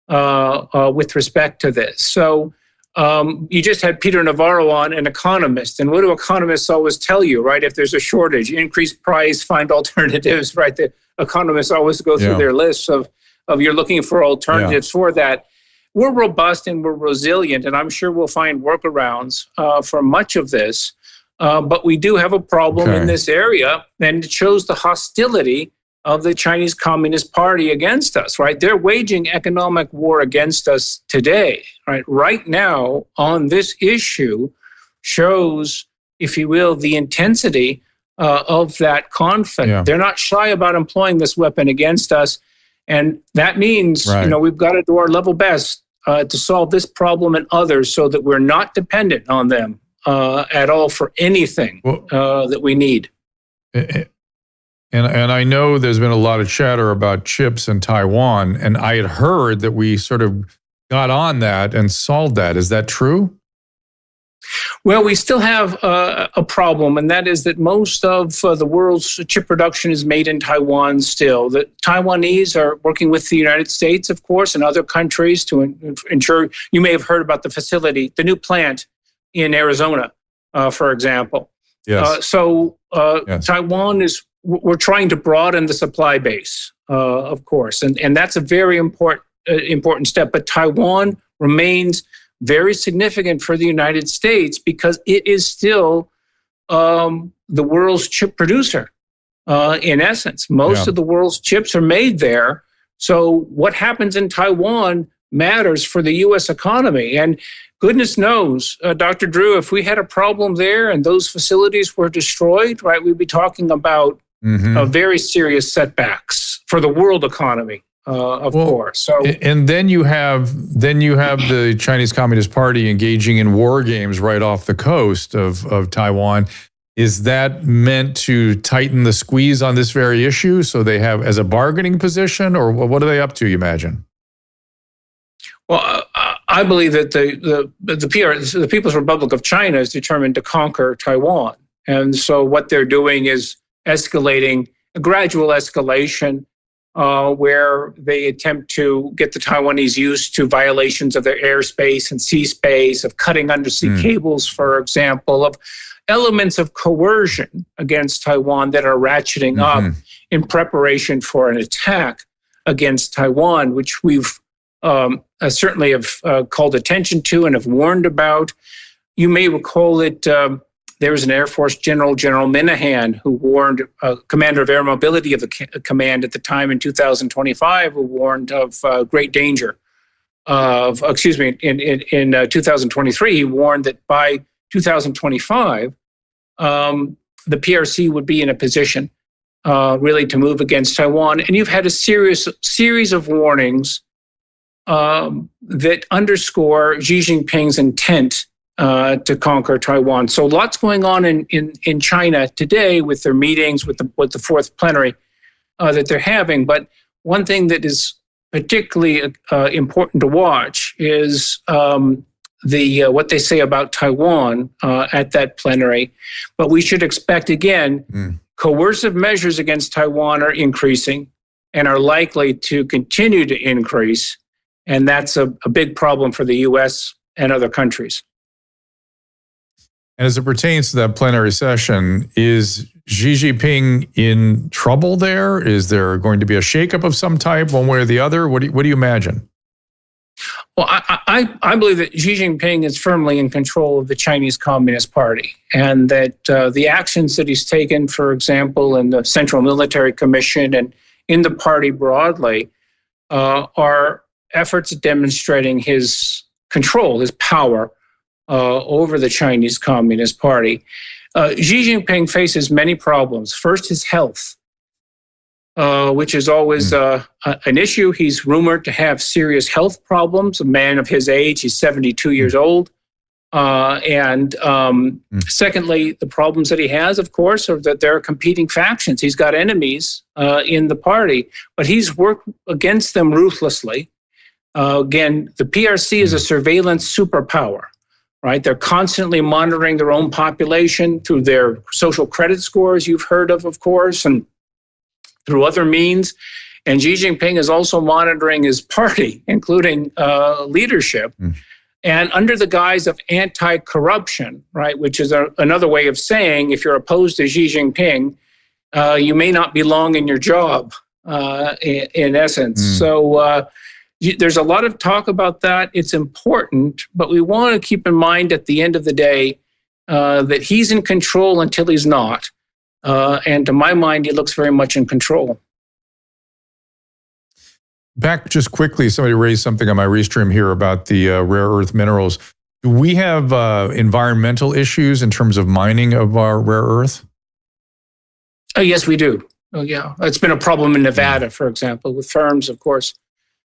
with respect to this. So you just had Peter Navarro on, an economist. And what do economists always tell you, right? If there's a shortage, increase price, find alternatives, right? The economists always go through their lists of you're looking for alternatives for that. We're robust and we're resilient, and I'm sure we'll find workarounds for much of this. But we do have a problem in this area, and it shows the hostility of the Chinese Communist Party against us, right? They're waging economic war against us today, right? Right now, on this issue, shows, if you will, the intensity of that conflict. Yeah. They're not shy about employing this weapon against us. And that means, we've got to do our level best to solve this problem and others so that we're not dependent on them at all for anything that we need. And I know there's been a lot of chatter about chips in Taiwan, and I had heard that we sort of got on that and solved that. Is that true? Well, we still have a problem, and that is that most of the world's chip production is made in Taiwan still. The Taiwanese are working with the United States, of course, and other countries to ensure. You may have heard about the facility, the new plant in Arizona, for example. Yes. Taiwan is, we're trying to broaden the supply base, of course, and that's a very important step. But Taiwan remains very significant for the United States because it is still the world's chip producer. In essence, most of the world's chips are made there. So what happens in Taiwan matters for the U.S. economy. And goodness knows, Dr. Drew, if we had a problem there and those facilities were destroyed, right, we'd be talking about very serious setbacks for the world economy. Of course. So, and then you have the Chinese Communist Party engaging in war games right off the coast of Taiwan. Is that meant to tighten the squeeze on this very issue, so they have as a bargaining position, or what are they up to? You imagine? Well, I believe that the People's Republic of China is determined to conquer Taiwan, and so what they're doing is escalating, a gradual escalation. Where they attempt to get the Taiwanese used to violations of their airspace and sea space, of cutting undersea cables, for example, of elements of coercion against Taiwan that are ratcheting up in preparation for an attack against Taiwan, which we've certainly have called attention to and have warned about. You may recall that there was an Air Force General Minahan, who warned, commander of air mobility of the command at the time in 2025, who warned of great danger. In 2023, he warned that by 2025, the PRC would be in a position really to move against Taiwan. And you've had a series of warnings that underscore Xi Jinping's intent to conquer Taiwan. So lots going on in China today with their meetings, with the fourth plenary that they're having. But one thing that is particularly important to watch is what they say about Taiwan at that plenary. But we should expect, again, coercive measures against Taiwan are increasing and are likely to continue to increase. And that's a big problem for the U.S. and other countries. And as it pertains to that plenary session, is Xi Jinping in trouble there? Is there going to be a shakeup of some type, one way or the other? What do you imagine? Well, I believe that Xi Jinping is firmly in control of the Chinese Communist Party, and that the actions that he's taken, for example, in the Central Military Commission and in the party broadly, are efforts at demonstrating his control, his power over the Chinese Communist Party. Xi Jinping faces many problems. First, his health, which is always an issue. He's rumored to have serious health problems. A man of his age, he's 72 years old. Secondly, the problems that he has, of course, are that there are competing factions. He's got enemies in the party, but he's worked against them ruthlessly. Again, the PRC is a surveillance superpower, right? They're constantly monitoring their own population through their social credit scores you've heard of course, and through other means. And Xi Jinping is also monitoring his party, including leadership. And under the guise of anti-corruption, right, which is another way of saying if you're opposed to Xi Jinping, you may not be long in your job, in essence. So there's a lot of talk about that. It's important, but we want to keep in mind at the end of the day that he's in control until he's not. And to my mind, he looks very much in control. Back just quickly, somebody raised something on my restream here about the rare earth minerals. Do we have environmental issues in terms of mining of our rare earth? Yes, we do. Yeah, it's been a problem in Nevada, for example, with firms, of course.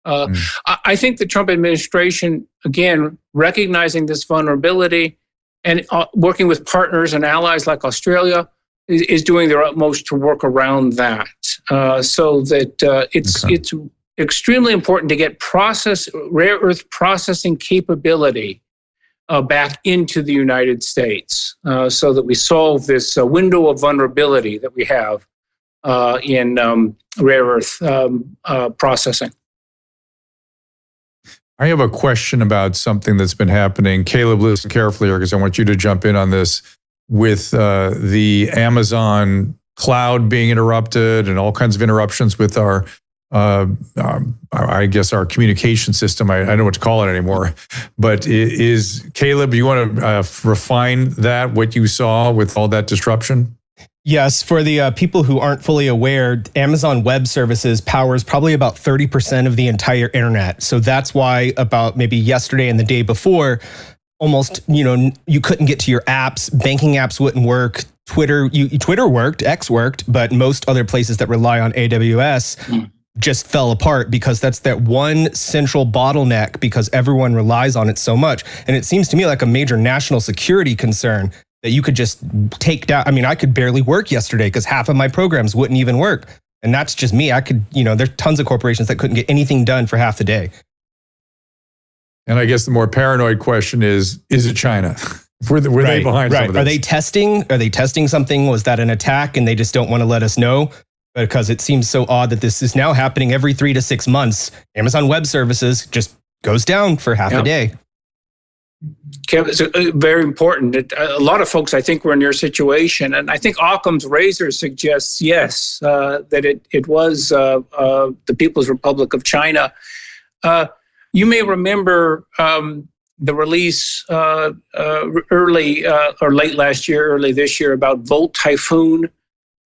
I think the Trump administration, again, recognizing this vulnerability and working with partners and allies like Australia, is doing their utmost to work around that, so that it's extremely important to get rare earth processing capability back into the United States, so that we solve this window of vulnerability that we have in rare earth processing. I have a question about something that's been happening. Caleb, listen carefully here because I want you to jump in on this. With the Amazon cloud being interrupted and all kinds of interruptions with our, I guess, our communication system. I don't know what to call it anymore. But is Caleb, you want to refine that, what you saw with all that disruption? Yes, for the people who aren't fully aware, Amazon Web Services powers probably about 30% of the entire internet. So that's why about maybe yesterday and the day before, almost, you couldn't get to your apps, banking apps wouldn't work, Twitter worked, X worked, but most other places that rely on AWS just fell apart because that's that one central bottleneck because everyone relies on it so much. And it seems to me like a major national security concern that you could just take down. I mean, I could barely work yesterday because half of my programs wouldn't even work. And that's just me. I could, there's tons of corporations that couldn't get anything done for half the day. And I guess the more paranoid question is it China? Were they behind some of this? Are they testing something? Was that an attack and they just don't want to let us know? Because it seems so odd that this is now happening every 3 to 6 months. Amazon Web Services just goes down for half a day. Kevin, it's very important. A lot of folks, I think, were in your situation. And I think Occam's razor suggests, yes, that it was the People's Republic of China. You may remember the release early or late last year, early this year about Volt Typhoon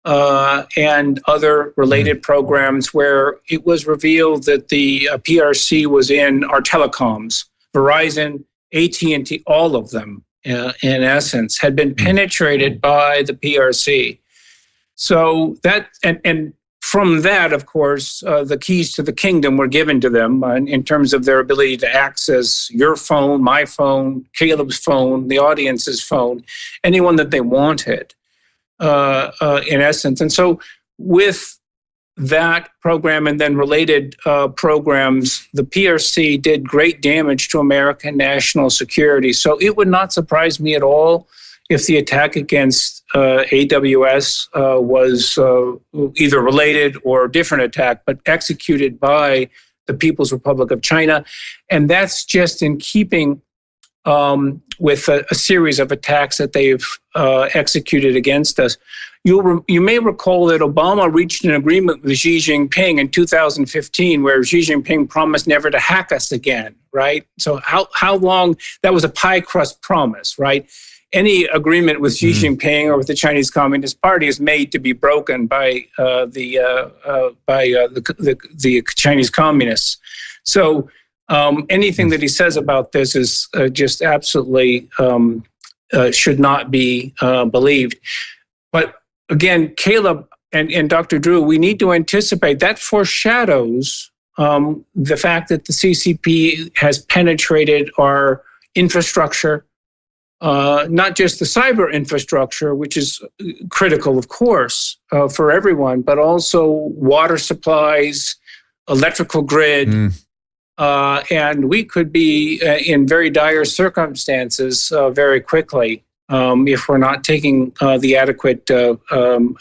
and other related programs where it was revealed that the PRC was in our telecoms. Verizon, AT&T, all of them, in essence, had been penetrated by the PRC. So that, and from that, of course, the keys to the kingdom were given to them in terms of their ability to access your phone, my phone, Caleb's phone, the audience's phone, anyone that they wanted, in essence. And so with that program and then related programs, the PRC did great damage to American national security. So it would not surprise me at all if the attack against AWS was either related or a different attack, but executed by the People's Republic of China. And that's just in keeping with a series of attacks that they've executed against us. You may recall that Obama reached an agreement with Xi Jinping in 2015 where Xi Jinping promised never to hack us again, right? So how long, that was a pie crust promise, right? Any agreement with Xi Jinping or with the Chinese Communist Party is made to be broken by the Chinese communists. So Anything that he says about this is just absolutely should not be believed. But again, Caleb and Dr. Drew, we need to anticipate that foreshadows the fact that the CCP has penetrated our infrastructure, not just the cyber infrastructure, which is critical, of course, for everyone, but also water supplies, electrical grid. And we could be in very dire circumstances very quickly if we're not taking the adequate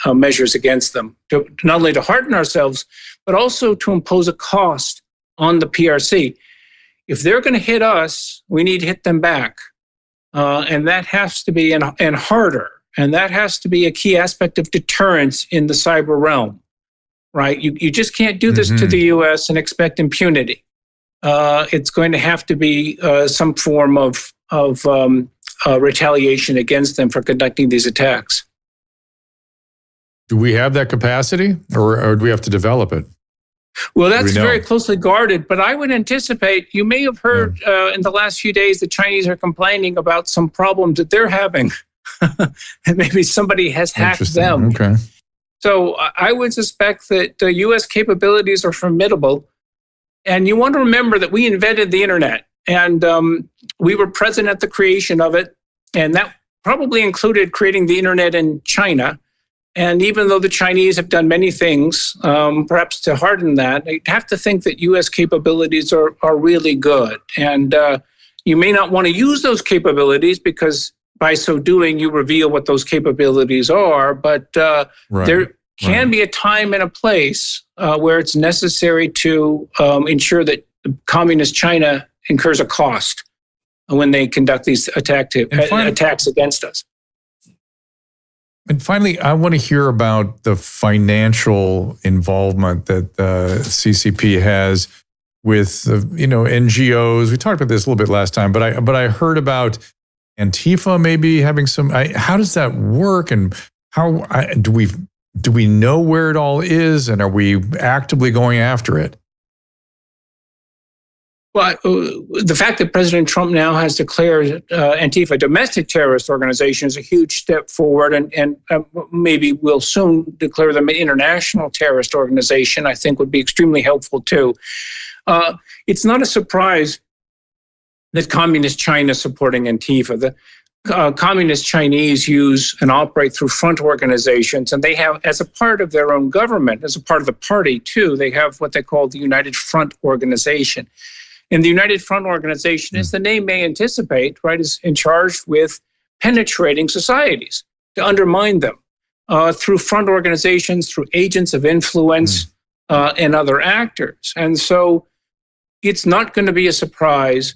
measures against them, not only to harden ourselves, but also to impose a cost on the PRC. If they're going to hit us, we need to hit them back. And that has to be, and harder. And that has to be a key aspect of deterrence in the cyber realm, right? You just can't do this to the U.S. and expect impunity. It's going to have to be some form of retaliation against them for conducting these attacks. Do we have that capacity, or do we have to develop it? Well, that's very closely guarded, but I would anticipate, you may have heard in the last few days, the Chinese are complaining about some problems that they're having. And maybe somebody has hacked them. Okay. So I would suspect that the U.S. capabilities are formidable. And you want to remember that we invented the internet, and we were present at the creation of it. And that probably included creating the internet in China. And even though the Chinese have done many things, perhaps to harden that, I have to think that U.S. capabilities are really good. And you may not want to use those capabilities because by so doing, you reveal what those capabilities are. But there can be a time and a place where it's necessary to ensure that communist China incurs a cost when they conduct these attacks against us. And finally, I want to hear about the financial involvement that the CCP has with NGOs. We talked about this a little bit last time, but I heard about Antifa maybe having some. How does that work, and how do we know where it all is, and are we actively going after it? Well, the fact that President Trump now has declared Antifa a domestic terrorist organization is a huge step forward, and maybe we'll soon declare them an international terrorist organization, I think would be extremely helpful too. It's not a surprise that Communist China is supporting Antifa. The Communist Chinese use and operate through front organizations, and they have, as a part of their own government, as a part of the party too, they have what they call the United Front Organization. And the United Front Organization, as the name may anticipate, right, is in charge with penetrating societies to undermine them through front organizations, through agents of influence, and other actors. And so it's not going to be a surprise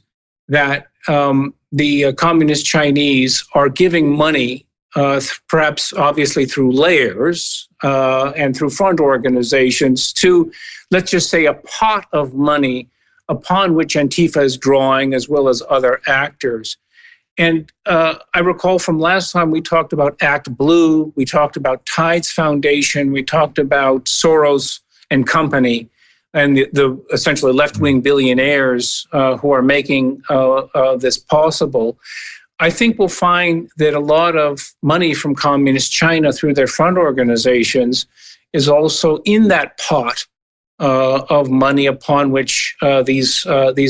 that the Communist Chinese are giving money, perhaps obviously through layers and through front organizations, to, let's just say, a pot of money upon which Antifa is drawing, as well as other actors. And I recall from last time we talked about Act Blue, we talked about Tides Foundation, we talked about Soros and company, and the essentially left-wing billionaires who are making this possible. I think we'll find that a lot of money from Communist China through their front organizations is also in that pot of money upon which these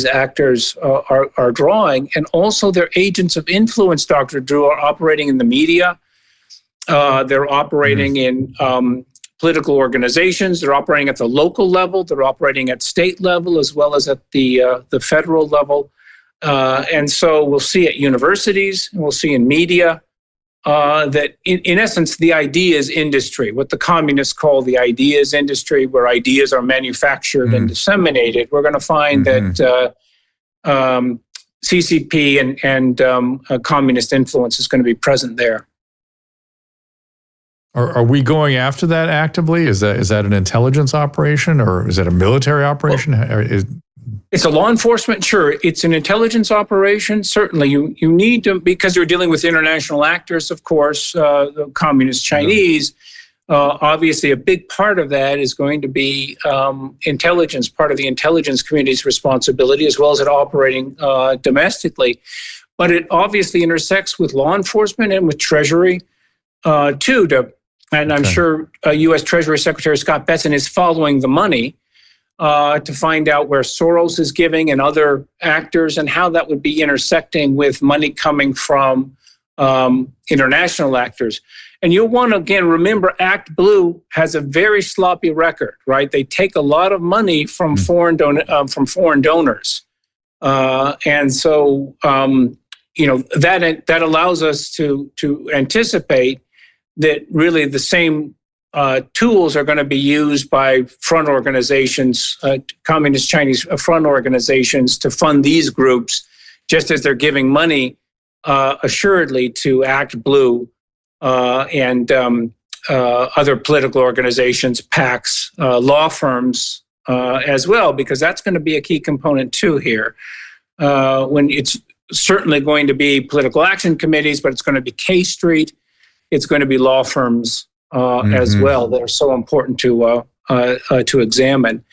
actors are drawing. And also their agents of influence, Dr. Drew, are operating in the media. They're operating in political organizations. They're operating at the local level. They're operating at state level as well as at the federal level. And so we'll see at universities, and we'll see in media, that in essence, the ideas industry, what the communists call the ideas industry, where ideas are manufactured and disseminated, we're going to find that CCP and communist influence is going to be present there. Are we going after that actively? Is that an intelligence operation, or is that a military operation? It's a law enforcement, sure. It's an intelligence operation. Certainly, you need to, because you're dealing with international actors, of course, the Communist Chinese. Obviously, a big part of that is going to be intelligence, part of the intelligence community's responsibility, as well as it operating domestically. But it obviously intersects with law enforcement and with Treasury, too. And I'm sure U.S. Treasury Secretary Scott Bessent is following the money to find out where Soros is giving and other actors, and how that would be intersecting with money coming from international actors. And you'll want to, again, remember Act Blue has a very sloppy record, right? They take a lot of money from foreign donors. And so, that allows us to anticipate that really the same tools are going to be used by front organizations, communist Chinese front organizations, to fund these groups, just as they're giving money assuredly to Act Blue and other political organizations, PACs, law firms as well, because that's going to be a key component too here. When it's certainly going to be political action committees, but it's going to be K Street, it's going to be law firms as well that are so important to examine.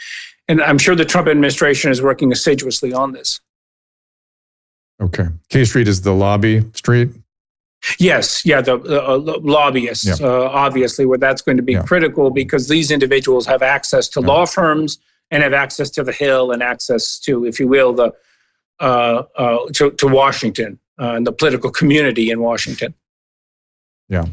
And I'm sure the Trump administration is working assiduously on this. Okay. K Street is the lobby street? Yes, the lobbyists, obviously, where that's going to be critical, because these individuals have access to law firms and have access to the Hill and access to, if you will, to Washington and the political community in Washington. Yeah.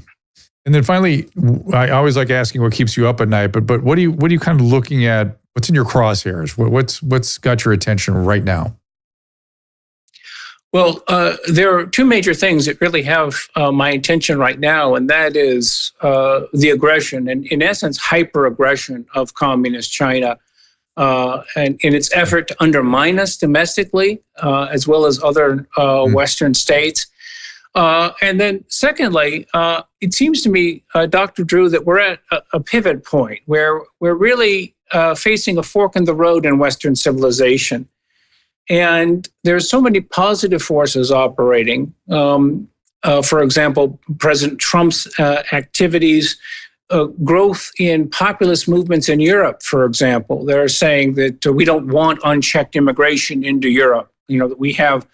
And then finally, I always like asking what keeps you up at night, but what are you kind of looking at? What's in your crosshairs? What's got your attention right now? Well, there are two major things that really have my attention right now, and that is the aggression, and in essence, hyper-aggression of communist China, and in its effort to undermine us domestically, as well as other Western states. And then secondly, it seems to me, Dr. Drew, that we're at a pivot point where we're really facing a fork in the road in Western civilization. And there's so many positive forces operating. For example, President Trump's activities, growth in populist movements in Europe, for example. They're saying that we don't want unchecked immigration into Europe. That we have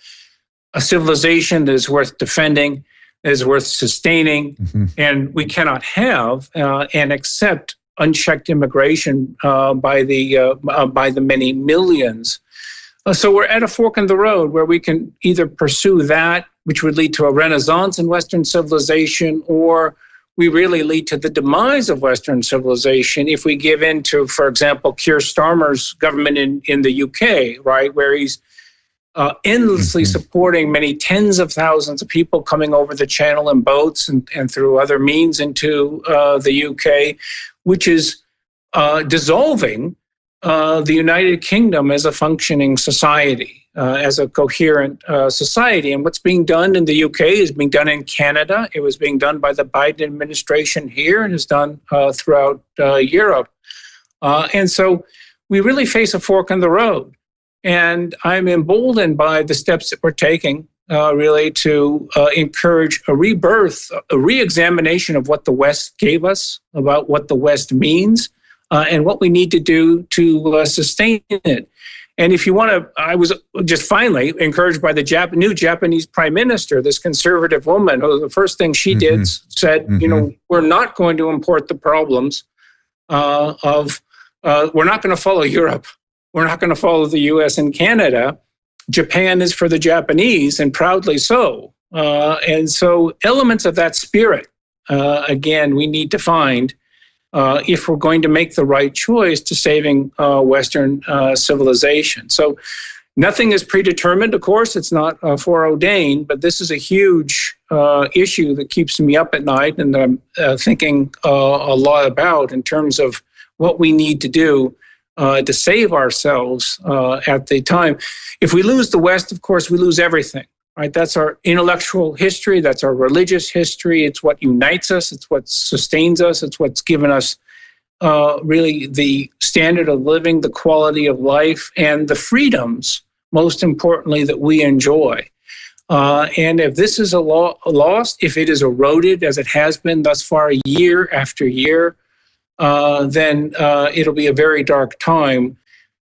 a civilization that is worth defending, that is worth sustaining, and we cannot have and accept unchecked immigration by the many millions. So we're at a fork in the road where we can either pursue that, which would lead to a renaissance in Western civilization, or we really lead to the demise of Western civilization if we give in to, for example, Keir Starmer's government in the UK, right, where he's endlessly supporting many tens of thousands of people coming over the channel in boats and through other means into the UK, which is dissolving the United Kingdom as a functioning society, as a coherent society. And what's being done in the UK is being done in Canada. It was being done by the Biden administration here, and is done throughout Europe. And so we really face a fork in the road. And I'm emboldened by the steps that we're taking really to encourage a rebirth, a re-examination of what the West gave us, about what the West means, and what we need to do to sustain it. And if you want to, I was just finally encouraged by the new Japanese prime minister, this conservative woman, who the first thing she did said, we're not going to import the problems we're not going to follow Europe. We're not going to follow the US and Canada. Japan is for the Japanese, and proudly so. And so elements of that spirit, again, we need to find if we're going to make the right choice to saving Western civilization. So nothing is predetermined, of course. It's not foreordained, but this is a huge issue that keeps me up at night, and that I'm thinking a lot about in terms of what we need to do to save ourselves at the time. If we lose the West, of course, we lose everything, right? That's our intellectual history. That's our religious history. It's what unites us. It's what sustains us. It's what's given us really the standard of living, the quality of life, and the freedoms, most importantly, that we enjoy. And if this is lost, if it is eroded, as it has been thus far, year after year, then it'll be a very dark time.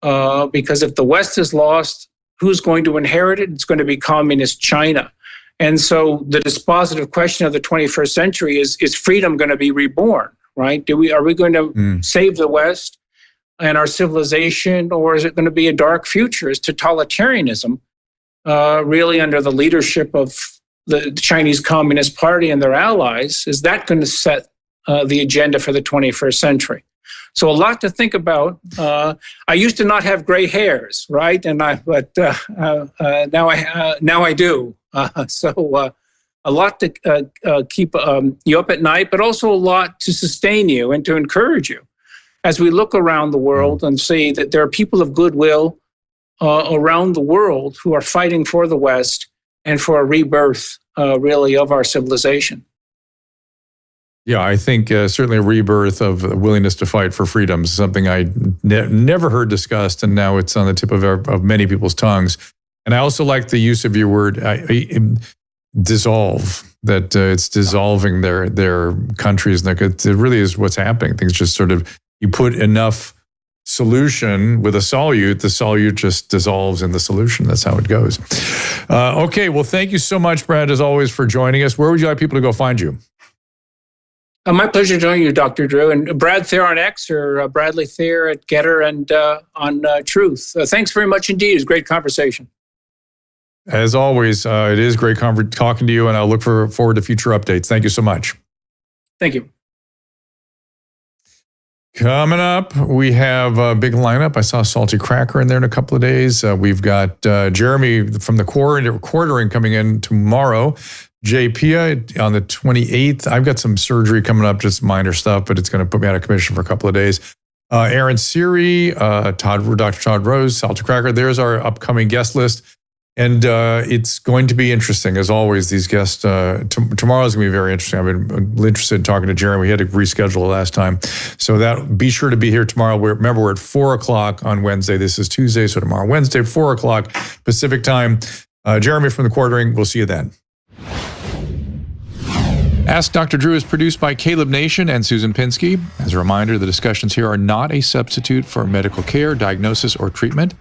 Because if the West is lost, who's going to inherit it? It's going to be communist China. And so the dispositive question of the 21st century is freedom going to be reborn, right? Are we going to save the West and our civilization, or is it going to be a dark future? Is totalitarianism really under the leadership of the Chinese Communist Party and their allies, is that going to set the agenda for the 21st century? So a lot to think about. I used to not have gray hairs, right? But now I do. So a lot to keep you up at night, but also a lot to sustain you and to encourage you as we look around the world and see that there are people of goodwill around the world who are fighting for the West and for a rebirth, really, of our civilization. Yeah, I think certainly a rebirth of the willingness to fight for freedom is something I never heard discussed, and now it's on the tip of many people's tongues. And I also like the use of your word, dissolve, that it's dissolving their countries. And it really is what's happening. Things just sort of, you put enough solution with a solute, the solute just dissolves in the solution. That's how it goes. Okay, well, thank you so much, Brad, as always, for joining us. Where would you like people to go find you? My pleasure joining you, Dr. Drew, and Brad Thayer on X, or Bradley Thayer at Getter and on Truth. Thanks very much indeed. It was a great conversation. As always, it is great talking to you, and I'll look forward to future updates. Thank you so much. Thank you. Coming up, we have a big lineup. I saw Salty Cracker in there in a couple of days. We've got Jeremy from the Quartering coming in tomorrow. Jay Pia on the 28th. I've got some surgery coming up, just minor stuff, but it's going to put me out of commission for a couple of days. Aaron Siri, Dr. Todd Rose, Salty Cracker. There's our upcoming guest list. And it's going to be interesting, as always, these guests. Tomorrow's going to be very interesting. I've been interested in talking to Jeremy. We had to reschedule last time. So be sure to be here tomorrow. Remember, we're at 4 o'clock on Wednesday. This is Tuesday, so tomorrow, Wednesday, 4 o'clock Pacific time. Jeremy from the Quartering. We'll see you then. Ask Dr. Drew is produced by Caleb Nation and Susan Pinsky. As a reminder, the discussions here are not a substitute for medical care, diagnosis, or treatment.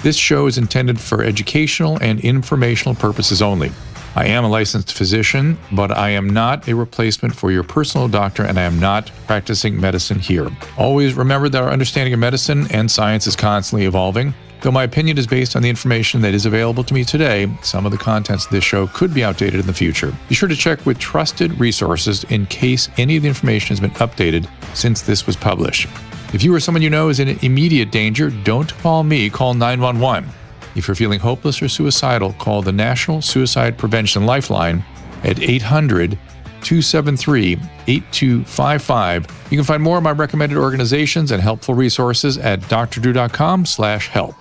This show is intended for educational and informational purposes only. I am a licensed physician, but I am not a replacement for your personal doctor, and I am not practicing medicine here. Always remember that our understanding of medicine and science is constantly evolving. Though my opinion is based on the information that is available to me today, some of the contents of this show could be outdated in the future. Be sure to check with trusted resources in case any of the information has been updated since this was published. If you or someone you know is in immediate danger, don't call me, call 911. If you're feeling hopeless or suicidal, call the National Suicide Prevention Lifeline at 800-273-8255. You can find more of my recommended organizations and helpful resources at drdrew.com/help.